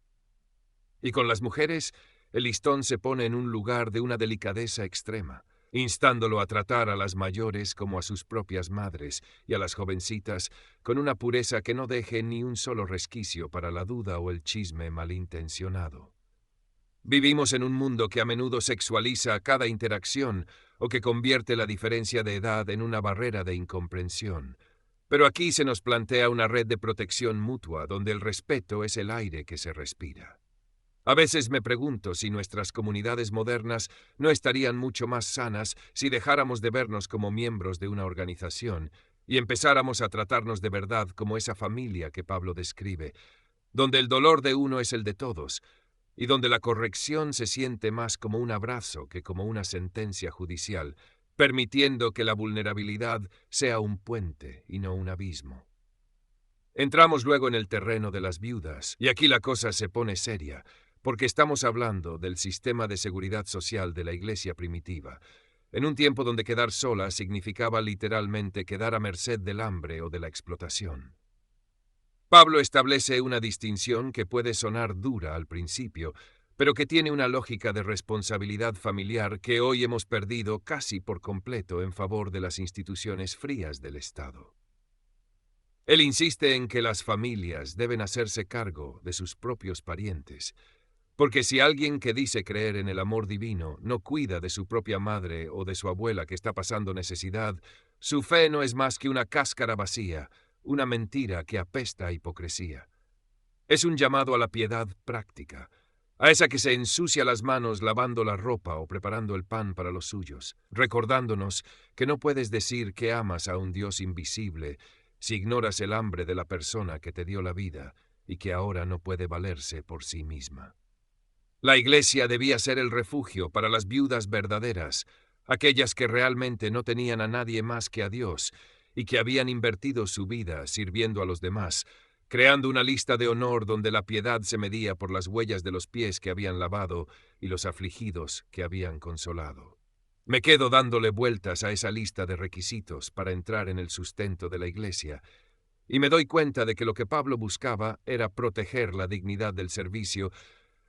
Y con las mujeres, el listón se pone en un lugar de una delicadeza extrema, instándolo a tratar a las mayores como a sus propias madres y a las jovencitas con una pureza que no deje ni un solo resquicio para la duda o el chisme malintencionado. Vivimos en un mundo que a menudo sexualiza cada interacción o que convierte la diferencia de edad en una barrera de incomprensión. Pero aquí se nos plantea una red de protección mutua donde el respeto es el aire que se respira. A veces me pregunto si nuestras comunidades modernas no estarían mucho más sanas si dejáramos de vernos como miembros de una organización y empezáramos a tratarnos de verdad como esa familia que Pablo describe, donde el dolor de uno es el de todos, y donde la corrección se siente más como un abrazo que como una sentencia judicial, permitiendo que la vulnerabilidad sea un puente y no un abismo. Entramos luego en el terreno de las viudas, y aquí la cosa se pone seria, porque estamos hablando del sistema de seguridad social de la Iglesia primitiva, en un tiempo donde quedar sola significaba literalmente quedar a merced del hambre o de la explotación. Pablo establece una distinción que puede sonar dura al principio, pero que tiene una lógica de responsabilidad familiar que hoy hemos perdido casi por completo en favor de las instituciones frías del Estado. Él insiste en que las familias deben hacerse cargo de sus propios parientes, porque si alguien que dice creer en el amor divino no cuida de su propia madre o de su abuela que está pasando necesidad, su fe no es más que una cáscara vacía, una mentira que apesta a hipocresía. Es un llamado a la piedad práctica, a esa que se ensucia las manos lavando la ropa o preparando el pan para los suyos, recordándonos que no puedes decir que amas a un Dios invisible si ignoras el hambre de la persona que te dio la vida y que ahora no puede valerse por sí misma. La Iglesia debía ser el refugio para las viudas verdaderas, aquellas que realmente no tenían a nadie más que a Dios y que habían invertido su vida sirviendo a los demás, creando una lista de honor donde la piedad se medía por las huellas de los pies que habían lavado y los afligidos que habían consolado. Me quedo dándole vueltas a esa lista de requisitos para entrar en el sustento de la Iglesia, y me doy cuenta de que lo que Pablo buscaba era proteger la dignidad del servicio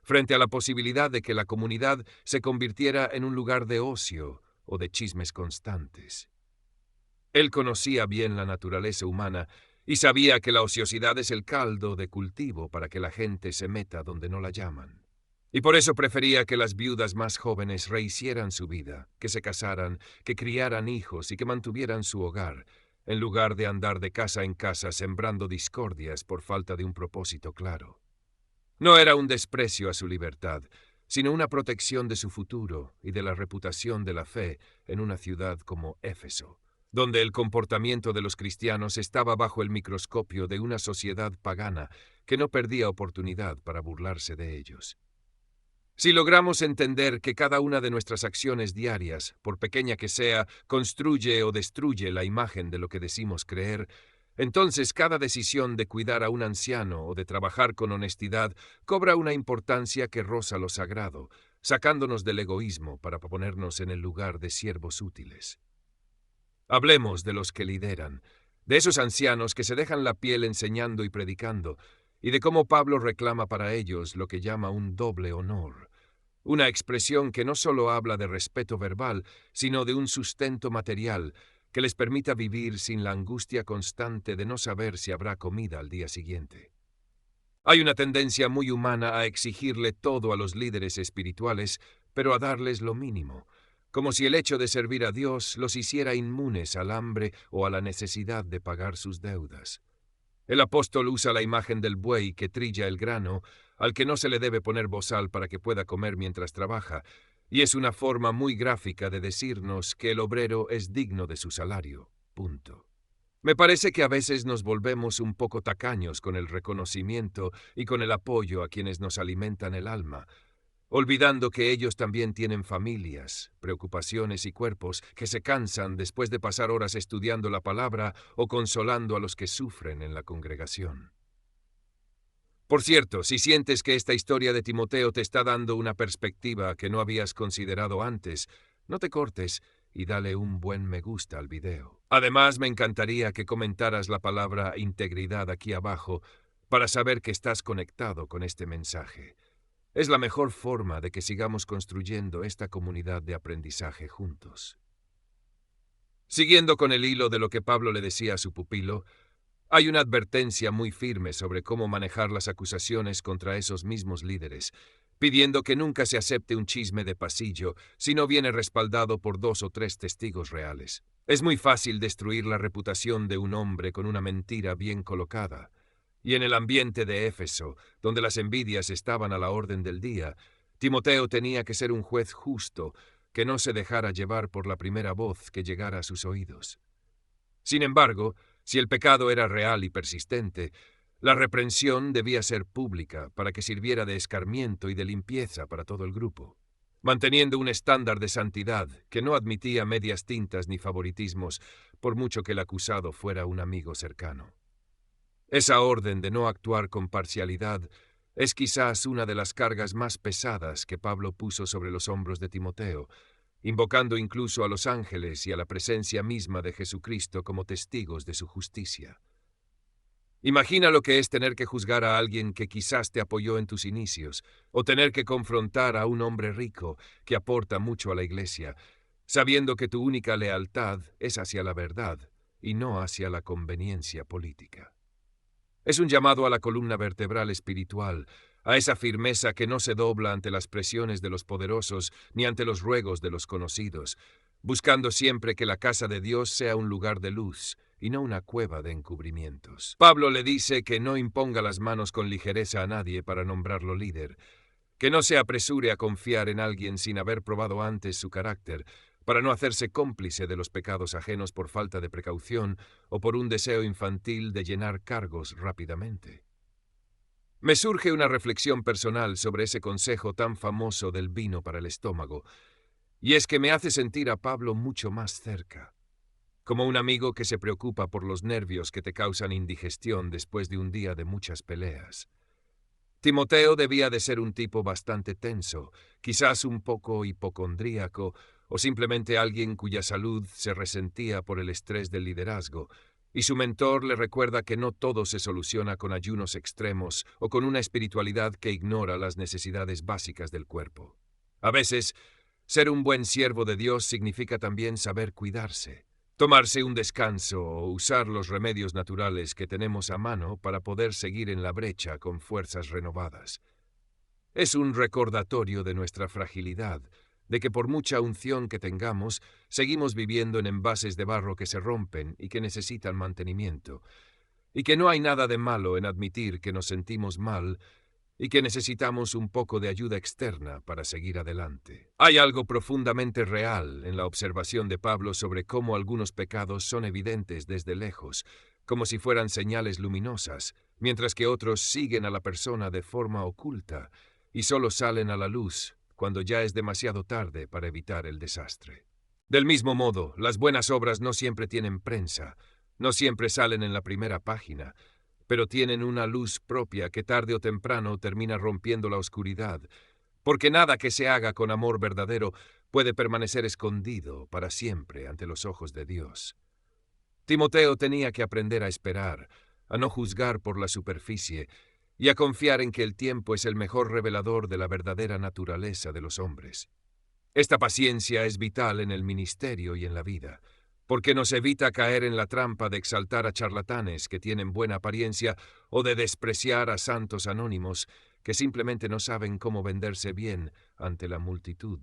frente a la posibilidad de que la comunidad se convirtiera en un lugar de ocio o de chismes constantes. Él conocía bien la naturaleza humana y sabía que la ociosidad es el caldo de cultivo para que la gente se meta donde no la llaman. Y por eso prefería que las viudas más jóvenes rehicieran su vida, que se casaran, que criaran hijos y que mantuvieran su hogar, en lugar de andar de casa en casa sembrando discordias por falta de un propósito claro. No era un desprecio a su libertad, sino una protección de su futuro y de la reputación de la fe en una ciudad como Éfeso, donde el comportamiento de los cristianos estaba bajo el microscopio de una sociedad pagana que no perdía oportunidad para burlarse de ellos. Si logramos entender que cada una de nuestras acciones diarias, por pequeña que sea, construye o destruye la imagen de lo que decimos creer, entonces cada decisión de cuidar a un anciano o de trabajar con honestidad cobra una importancia que roza lo sagrado, sacándonos del egoísmo para ponernos en el lugar de siervos útiles. Hablemos de los que lideran, de esos ancianos que se dejan la piel enseñando y predicando, y de cómo Pablo reclama para ellos lo que llama un doble honor, una expresión que no solo habla de respeto verbal, sino de un sustento material que les permita vivir sin la angustia constante de no saber si habrá comida al día siguiente. Hay una tendencia muy humana a exigirle todo a los líderes espirituales, pero a darles lo mínimo, como si el hecho de servir a Dios los hiciera inmunes al hambre o a la necesidad de pagar sus deudas. El apóstol usa la imagen del buey que trilla el grano, al que no se le debe poner bozal para que pueda comer mientras trabaja, y es una forma muy gráfica de decirnos que el obrero es digno de su salario. Punto. Me parece que a veces nos volvemos un poco tacaños con el reconocimiento y con el apoyo a quienes nos alimentan el alma, olvidando que ellos también tienen familias, preocupaciones y cuerpos que se cansan después de pasar horas estudiando la palabra o consolando a los que sufren en la congregación. Por cierto, si sientes que esta historia de Timoteo te está dando una perspectiva que no habías considerado antes, no te cortes y dale un buen me gusta al video. Además, me encantaría que comentaras la palabra integridad aquí abajo para saber que estás conectado con este mensaje. Es la mejor forma de que sigamos construyendo esta comunidad de aprendizaje juntos. Siguiendo con el hilo de lo que Pablo le decía a su pupilo, hay una advertencia muy firme sobre cómo manejar las acusaciones contra esos mismos líderes, pidiendo que nunca se acepte un chisme de pasillo si no viene respaldado por 2 o 3 testigos reales. Es muy fácil destruir la reputación de un hombre con una mentira bien colocada. Y en el ambiente de Éfeso, donde las envidias estaban a la orden del día, Timoteo tenía que ser un juez justo, que no se dejara llevar por la primera voz que llegara a sus oídos. Sin embargo, si el pecado era real y persistente, la reprensión debía ser pública para que sirviera de escarmiento y de limpieza para todo el grupo, manteniendo un estándar de santidad que no admitía medias tintas ni favoritismos, por mucho que el acusado fuera un amigo cercano. Esa orden de no actuar con parcialidad es quizás una de las cargas más pesadas que Pablo puso sobre los hombros de Timoteo, invocando incluso a los ángeles y a la presencia misma de Jesucristo como testigos de su justicia. Imagina lo que es tener que juzgar a alguien que quizás te apoyó en tus inicios, o tener que confrontar a un hombre rico que aporta mucho a la iglesia, sabiendo que tu única lealtad es hacia la verdad y no hacia la conveniencia política. Es un llamado a la columna vertebral espiritual, a esa firmeza que no se dobla ante las presiones de los poderosos ni ante los ruegos de los conocidos, buscando siempre que la casa de Dios sea un lugar de luz y no una cueva de encubrimientos. Pablo le dice que no imponga las manos con ligereza a nadie para nombrarlo líder, que no se apresure a confiar en alguien sin haber probado antes su carácter, para no hacerse cómplice de los pecados ajenos por falta de precaución o por un deseo infantil de llenar cargos rápidamente. Me surge una reflexión personal sobre ese consejo tan famoso del vino para el estómago, y es que me hace sentir a Pablo mucho más cerca, como un amigo que se preocupa por los nervios que te causan indigestión después de un día de muchas peleas. Timoteo debía de ser un tipo bastante tenso, quizás un poco hipocondríaco, o simplemente alguien cuya salud se resentía por el estrés del liderazgo, y su mentor le recuerda que no todo se soluciona con ayunos extremos o con una espiritualidad que ignora las necesidades básicas del cuerpo. A veces, ser un buen siervo de Dios significa también saber cuidarse, tomarse un descanso o usar los remedios naturales que tenemos a mano para poder seguir en la brecha con fuerzas renovadas. Es un recordatorio de nuestra fragilidad, de que por mucha unción que tengamos, seguimos viviendo en envases de barro que se rompen y que necesitan mantenimiento, y que no hay nada de malo en admitir que nos sentimos mal, y que necesitamos un poco de ayuda externa para seguir adelante. Hay algo profundamente real en la observación de Pablo sobre cómo algunos pecados son evidentes desde lejos, como si fueran señales luminosas, mientras que otros siguen a la persona de forma oculta y solo salen a la luz cuando ya es demasiado tarde para evitar el desastre. Del mismo modo, las buenas obras no siempre tienen prensa, no siempre salen en la primera página, pero tienen una luz propia que tarde o temprano termina rompiendo la oscuridad, porque nada que se haga con amor verdadero puede permanecer escondido para siempre ante los ojos de Dios. Timoteo tenía que aprender a esperar, a no juzgar por la superficie y a confiar en que el tiempo es el mejor revelador de la verdadera naturaleza de los hombres. Esta paciencia es vital en el ministerio y en la vida, porque nos evita caer en la trampa de exaltar a charlatanes que tienen buena apariencia o de despreciar a santos anónimos que simplemente no saben cómo venderse bien ante la multitud.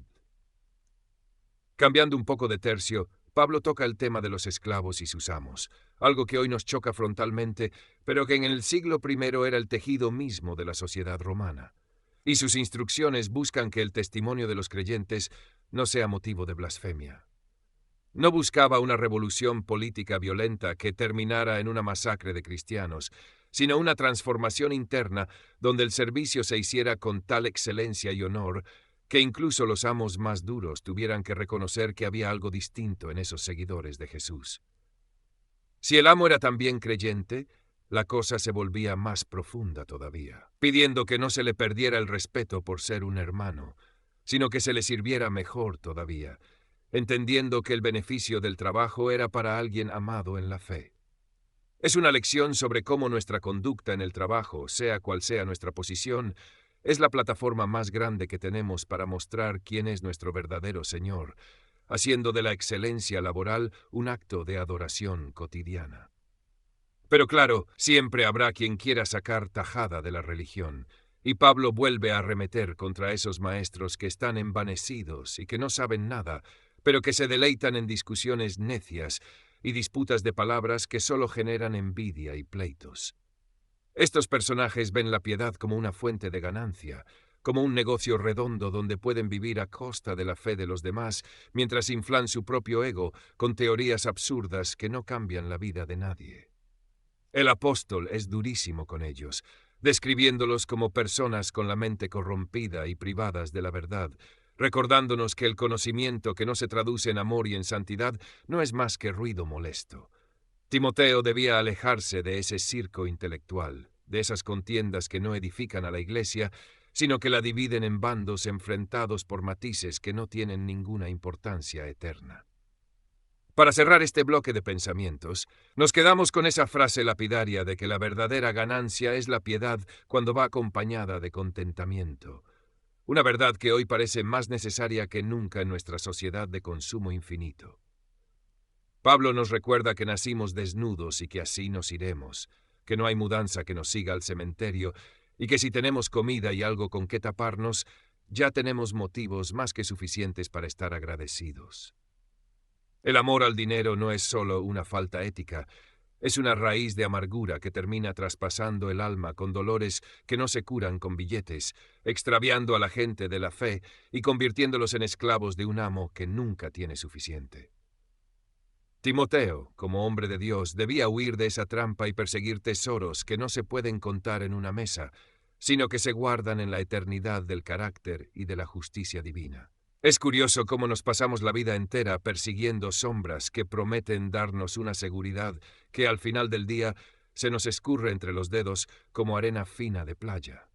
Cambiando un poco de tercio, Pablo toca el tema de los esclavos y sus amos, algo que hoy nos choca frontalmente, pero que en el siglo I era el tejido mismo de la sociedad romana. Y sus instrucciones buscan que el testimonio de los creyentes no sea motivo de blasfemia. No buscaba una revolución política violenta que terminara en una masacre de cristianos, sino una transformación interna donde el servicio se hiciera con tal excelencia y honor que incluso los amos más duros tuvieran que reconocer que había algo distinto en esos seguidores de Jesús. Si el amo era también creyente, la cosa se volvía más profunda todavía, pidiendo que no se le perdiera el respeto por ser un hermano, sino que se le sirviera mejor todavía, entendiendo que el beneficio del trabajo era para alguien amado en la fe. Es una lección sobre cómo nuestra conducta en el trabajo, sea cual sea nuestra posición, es la plataforma más grande que tenemos para mostrar quién es nuestro verdadero Señor, haciendo de la excelencia laboral un acto de adoración cotidiana. Pero claro, siempre habrá quien quiera sacar tajada de la religión, y Pablo vuelve a arremeter contra esos maestros que están envanecidos y que no saben nada, pero que se deleitan en discusiones necias y disputas de palabras que solo generan envidia y pleitos. Estos personajes ven la piedad como una fuente de ganancia, como un negocio redondo donde pueden vivir a costa de la fe de los demás, mientras inflan su propio ego con teorías absurdas que no cambian la vida de nadie. El apóstol es durísimo con ellos, describiéndolos como personas con la mente corrompida y privadas de la verdad, recordándonos que el conocimiento que no se traduce en amor y en santidad no es más que ruido molesto. Timoteo debía alejarse de ese circo intelectual, de esas contiendas que no edifican a la iglesia, sino que la dividen en bandos enfrentados por matices que no tienen ninguna importancia eterna. Para cerrar este bloque de pensamientos, nos quedamos con esa frase lapidaria de que la verdadera ganancia es la piedad cuando va acompañada de contentamiento. Una verdad que hoy parece más necesaria que nunca en nuestra sociedad de consumo infinito. Pablo nos recuerda que nacimos desnudos y que así nos iremos, que no hay mudanza que nos siga al cementerio y que si tenemos comida y algo con qué taparnos, ya tenemos motivos más que suficientes para estar agradecidos. El amor al dinero no es solo una falta ética, es una raíz de amargura que termina traspasando el alma con dolores que no se curan con billetes, extraviando a la gente de la fe y convirtiéndolos en esclavos de un amo que nunca tiene suficiente. Timoteo, como hombre de Dios, debía huir de esa trampa y perseguir tesoros que no se pueden contar en una mesa, sino que se guardan en la eternidad del carácter y de la justicia divina. Es curioso cómo nos pasamos la vida entera persiguiendo sombras que prometen darnos una seguridad que al final del día se nos escurre entre los dedos como arena fina de playa.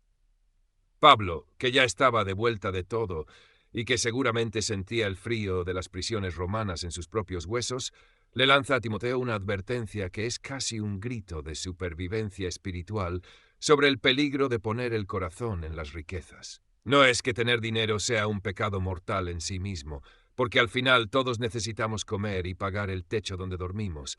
Pablo, que ya estaba de vuelta de todo y que seguramente sentía el frío de las prisiones romanas en sus propios huesos, le lanza a Timoteo una advertencia que es casi un grito de supervivencia espiritual sobre el peligro de poner el corazón en las riquezas. No es que tener dinero sea un pecado mortal en sí mismo, porque al final todos necesitamos comer y pagar el techo donde dormimos,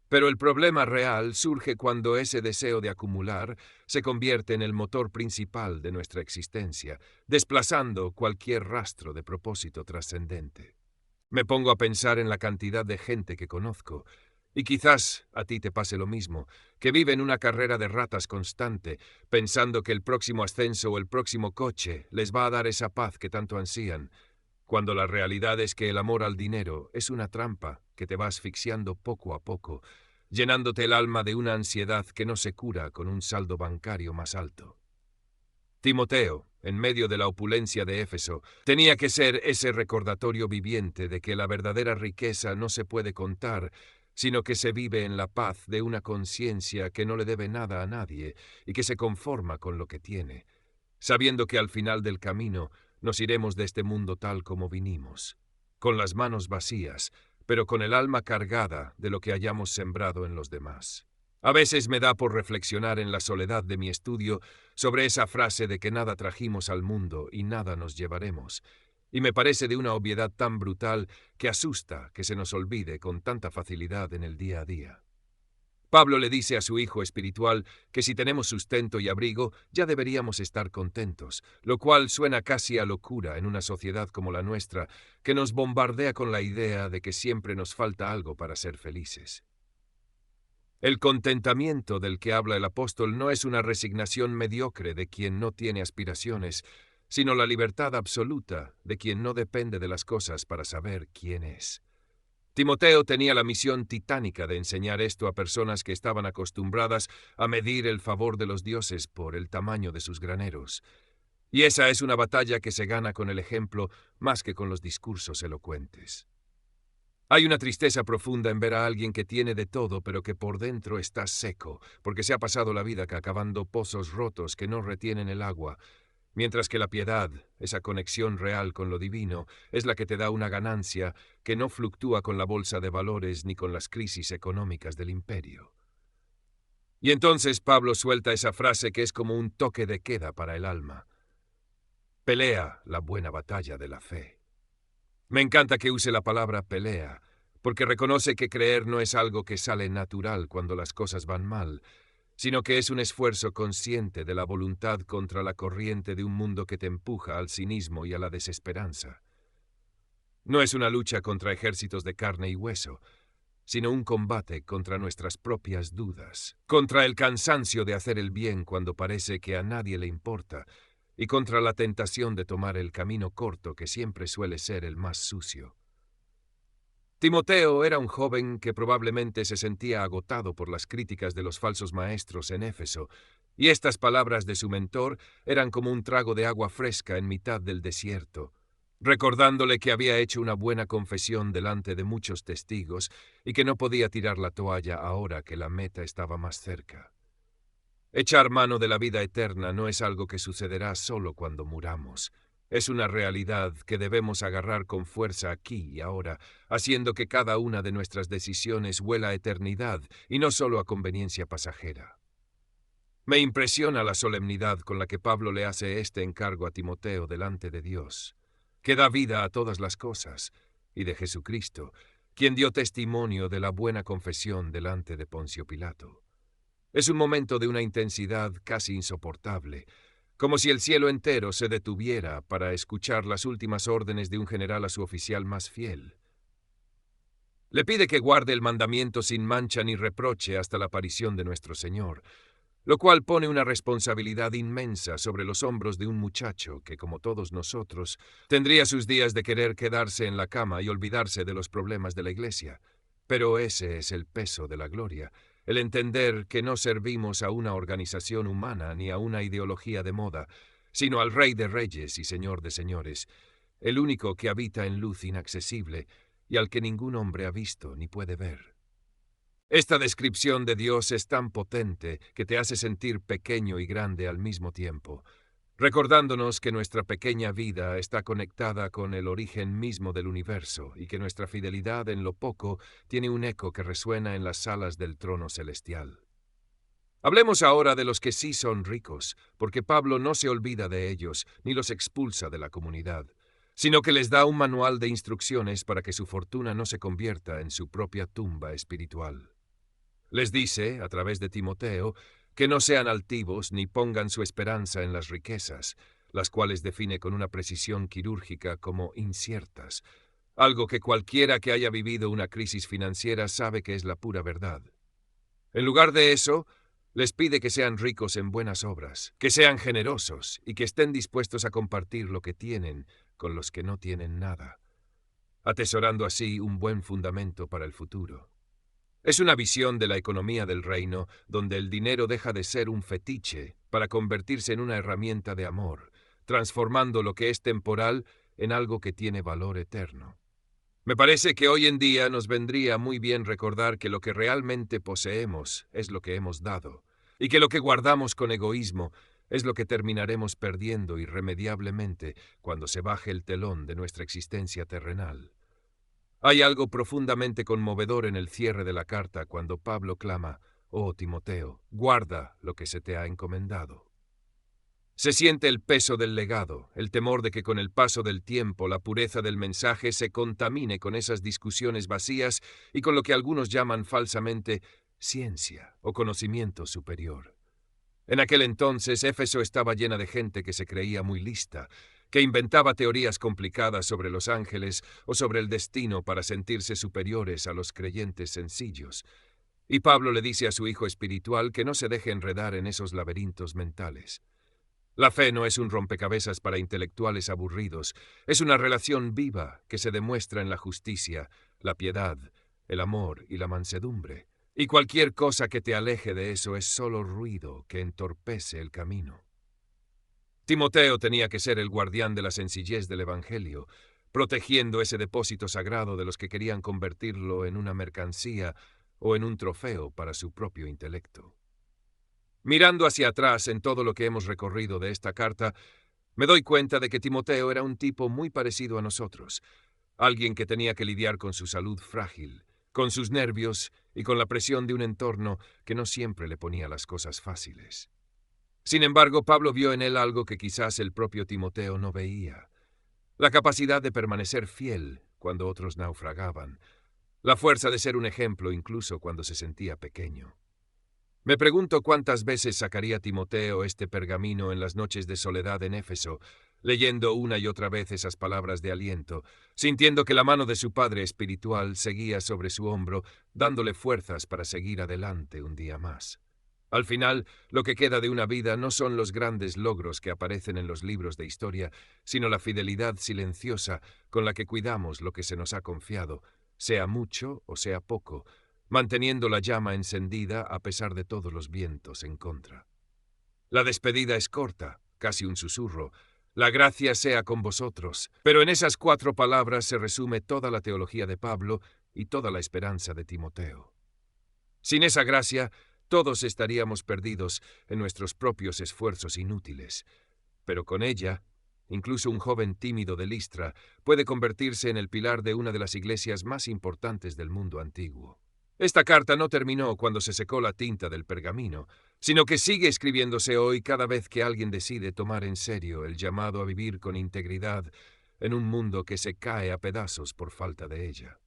pero el problema real surge cuando ese deseo de acumular se convierte en el motor principal de nuestra existencia, desplazando cualquier rastro de propósito trascendente. Me pongo a pensar en la cantidad de gente que conozco, Y quizás a ti te pase lo mismo, que vive en una carrera de ratas constante, pensando que el próximo ascenso o el próximo coche les va a dar esa paz que tanto ansían, cuando la realidad es que el amor al dinero es una trampa que te va asfixiando poco a poco, llenándote el alma de una ansiedad que no se cura con un saldo bancario más alto. Timoteo, en medio de la opulencia de Éfeso, tenía que ser ese recordatorio viviente de que la verdadera riqueza no se puede contar, sino que se vive en la paz de una conciencia que no le debe nada a nadie y que se conforma con lo que tiene, sabiendo que al final del camino nos iremos de este mundo tal como vinimos, con las manos vacías, pero con el alma cargada de lo que hayamos sembrado en los demás. A veces me da por reflexionar en la soledad de mi estudio sobre esa frase de que nada trajimos al mundo y nada nos llevaremos, y me parece de una obviedad tan brutal que asusta que se nos olvide con tanta facilidad en el día a día. Pablo le dice a su hijo espiritual que si tenemos sustento y abrigo ya deberíamos estar contentos, lo cual suena casi a locura en una sociedad como la nuestra, que nos bombardea con la idea de que siempre nos falta algo para ser felices. El contentamiento del que habla el apóstol no es una resignación mediocre de quien no tiene aspiraciones, sino la libertad absoluta de quien no depende de las cosas para saber quién es. Timoteo tenía la misión titánica de enseñar esto a personas que estaban acostumbradas a medir el favor de los dioses por el tamaño de sus graneros. Y esa es una batalla que se gana con el ejemplo más que con los discursos elocuentes. Hay una tristeza profunda en ver a alguien que tiene de todo, pero que por dentro está seco, porque se ha pasado la vida cavando pozos rotos que no retienen el agua, mientras que la piedad, esa conexión real con lo divino, es la que te da una ganancia que no fluctúa con la bolsa de valores ni con las crisis económicas del imperio. Y entonces Pablo suelta esa frase que es como un toque de queda para el alma. Pelea la buena batalla de la fe. Me encanta que use la palabra pelea, porque reconoce que creer no es algo que sale natural cuando las cosas van mal, sino que es un esfuerzo consciente de la voluntad contra la corriente de un mundo que te empuja al cinismo y a la desesperanza. No es una lucha contra ejércitos de carne y hueso, sino un combate contra nuestras propias dudas, contra el cansancio de hacer el bien cuando parece que a nadie le importa, y contra la tentación de tomar el camino corto que siempre suele ser el más sucio. Timoteo era un joven que probablemente se sentía agotado por las críticas de los falsos maestros en Éfeso, y estas palabras de su mentor eran como un trago de agua fresca en mitad del desierto, recordándole que había hecho una buena confesión delante de muchos testigos y que no podía tirar la toalla ahora que la meta estaba más cerca. Echar mano de la vida eterna no es algo que sucederá solo cuando muramos. Es una realidad que debemos agarrar con fuerza aquí y ahora, haciendo que cada una de nuestras decisiones huela a eternidad y no solo a conveniencia pasajera. Me impresiona la solemnidad con la que Pablo le hace este encargo a Timoteo delante de Dios, que da vida a todas las cosas, y de Jesucristo, quien dio testimonio de la buena confesión delante de Poncio Pilato. Es un momento de una intensidad casi insoportable, como si el cielo entero se detuviera para escuchar las últimas órdenes de un general a su oficial más fiel. Le pide que guarde el mandamiento sin mancha ni reproche hasta la aparición de nuestro Señor, lo cual pone una responsabilidad inmensa sobre los hombros de un muchacho que, como todos nosotros, tendría sus días de querer quedarse en la cama y olvidarse de los problemas de la iglesia. Pero ese es el peso de la gloria, el entender que no servimos a una organización humana ni a una ideología de moda, sino al Rey de Reyes y Señor de Señores, el único que habita en luz inaccesible y al que ningún hombre ha visto ni puede ver. Esta descripción de Dios es tan potente que te hace sentir pequeño y grande al mismo tiempo, recordándonos que nuestra pequeña vida está conectada con el origen mismo del universo y que nuestra fidelidad en lo poco tiene un eco que resuena en las salas del trono celestial. Hablemos ahora de los que sí son ricos, porque Pablo no se olvida de ellos ni los expulsa de la comunidad, sino que les da un manual de instrucciones para que su fortuna no se convierta en su propia tumba espiritual. Les dice, a través de Timoteo, que no sean altivos ni pongan su esperanza en las riquezas, las cuales define con una precisión quirúrgica como inciertas, algo que cualquiera que haya vivido una crisis financiera sabe que es la pura verdad. En lugar de eso, les pide que sean ricos en buenas obras, que sean generosos y que estén dispuestos a compartir lo que tienen con los que no tienen nada, atesorando así un buen fundamento para el futuro. Es una visión de la economía del reino donde el dinero deja de ser un fetiche para convertirse en una herramienta de amor, transformando lo que es temporal en algo que tiene valor eterno. Me parece que hoy en día nos vendría muy bien recordar que lo que realmente poseemos es lo que hemos dado, y que lo que guardamos con egoísmo es lo que terminaremos perdiendo irremediablemente cuando se baje el telón de nuestra existencia terrenal. Hay algo profundamente conmovedor en el cierre de la carta cuando Pablo clama: «Oh, Timoteo, guarda lo que se te ha encomendado». Se siente el peso del legado, el temor de que con el paso del tiempo la pureza del mensaje se contamine con esas discusiones vacías y con lo que algunos llaman falsamente ciencia o conocimiento superior. En aquel entonces, Éfeso estaba llena de gente que se creía muy lista, que inventaba teorías complicadas sobre los ángeles o sobre el destino para sentirse superiores a los creyentes sencillos. Y Pablo le dice a su hijo espiritual que no se deje enredar en esos laberintos mentales. La fe no es un rompecabezas para intelectuales aburridos, es una relación viva que se demuestra en la justicia, la piedad, el amor y la mansedumbre. Y cualquier cosa que te aleje de eso es solo ruido que entorpece el camino. Timoteo tenía que ser el guardián de la sencillez del Evangelio, protegiendo ese depósito sagrado de los que querían convertirlo en una mercancía o en un trofeo para su propio intelecto. Mirando hacia atrás en todo lo que hemos recorrido de esta carta, me doy cuenta de que Timoteo era un tipo muy parecido a nosotros, alguien que tenía que lidiar con su salud frágil, con sus nervios y con la presión de un entorno que no siempre le ponía las cosas fáciles. Sin embargo, Pablo vio en él algo que quizás el propio Timoteo no veía: la capacidad de permanecer fiel cuando otros naufragaban, la fuerza de ser un ejemplo incluso cuando se sentía pequeño. Me pregunto cuántas veces sacaría Timoteo este pergamino en las noches de soledad en Éfeso, leyendo una y otra vez esas palabras de aliento, sintiendo que la mano de su padre espiritual seguía sobre su hombro, dándole fuerzas para seguir adelante un día más. Al final, lo que queda de una vida no son los grandes logros que aparecen en los libros de historia, sino la fidelidad silenciosa con la que cuidamos lo que se nos ha confiado, sea mucho o sea poco, manteniendo la llama encendida a pesar de todos los vientos en contra. La despedida es corta, casi un susurro: «La gracia sea con vosotros», pero en esas 4 palabras se resume toda la teología de Pablo y toda la esperanza de Timoteo. Sin esa gracia, todos estaríamos perdidos en nuestros propios esfuerzos inútiles, pero con ella, incluso un joven tímido de Listra puede convertirse en el pilar de una de las iglesias más importantes del mundo antiguo. Esta carta no terminó cuando se secó la tinta del pergamino, sino que sigue escribiéndose hoy cada vez que alguien decide tomar en serio el llamado a vivir con integridad en un mundo que se cae a pedazos por falta de ella.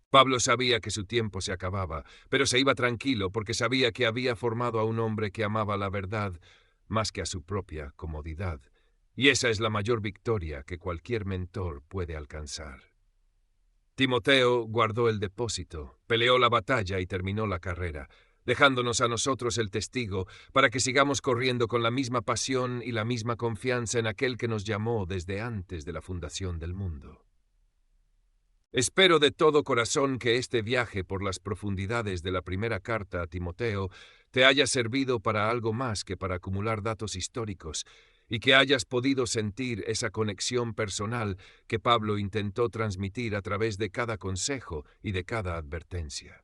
Pablo sabía que su tiempo se acababa, pero se iba tranquilo porque sabía que había formado a un hombre que amaba la verdad más que a su propia comodidad, y esa es la mayor victoria que cualquier mentor puede alcanzar. Timoteo guardó el depósito, peleó la batalla y terminó la carrera, dejándonos a nosotros el testigo para que sigamos corriendo con la misma pasión y la misma confianza en aquel que nos llamó desde antes de la fundación del mundo. Espero de todo corazón que este viaje por las profundidades de la primera carta a Timoteo te haya servido para algo más que para acumular datos históricos, y que hayas podido sentir esa conexión personal que Pablo intentó transmitir a través de cada consejo y de cada advertencia.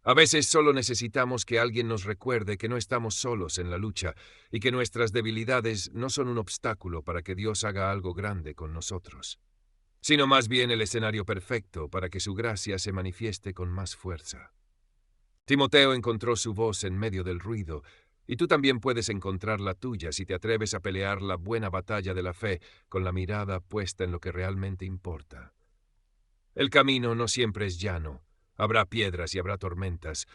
A veces solo necesitamos que alguien nos recuerde que no estamos solos en la lucha y que nuestras debilidades no son un obstáculo para que Dios haga algo grande con nosotros, sino más bien el escenario perfecto para que su gracia se manifieste con más fuerza. Timoteo encontró su voz en medio del ruido, y tú también puedes encontrar la tuya si te atreves a pelear la buena batalla de la fe con la mirada puesta en lo que realmente importa. El camino no siempre es llano, habrá piedras y habrá tormentas,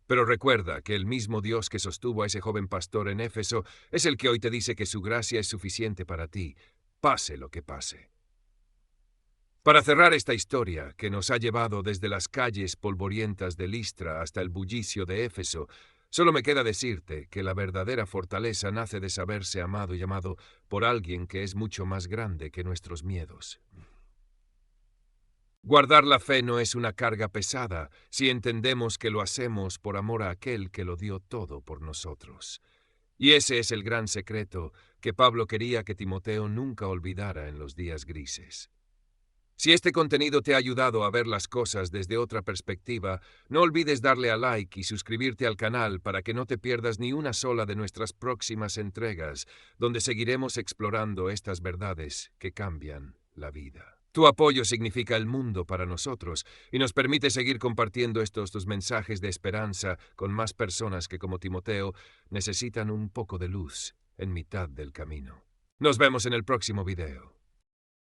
pero recuerda que el mismo Dios que sostuvo a ese joven pastor en Éfeso es el que hoy te dice que su gracia es suficiente para ti, pase lo que pase. Para cerrar esta historia, que nos ha llevado desde las calles polvorientas de Listra hasta el bullicio de Éfeso, solo me queda decirte que la verdadera fortaleza nace de saberse amado y amado por alguien que es mucho más grande que nuestros miedos. Guardar la fe no es una carga pesada si entendemos que lo hacemos por amor a aquel que lo dio todo por nosotros. Y ese es el gran secreto que Pablo quería que Timoteo nunca olvidara en los días grises. Si este contenido te ha ayudado a ver las cosas desde otra perspectiva, no olvides darle a like y suscribirte al canal para que no te pierdas ni una sola de nuestras próximas entregas, donde seguiremos explorando estas verdades que cambian la vida. Tu apoyo significa el mundo para nosotros y nos permite seguir compartiendo estos tus mensajes de esperanza con más personas que, como Timoteo, necesitan un poco de luz en mitad del camino. Nos vemos en el próximo video.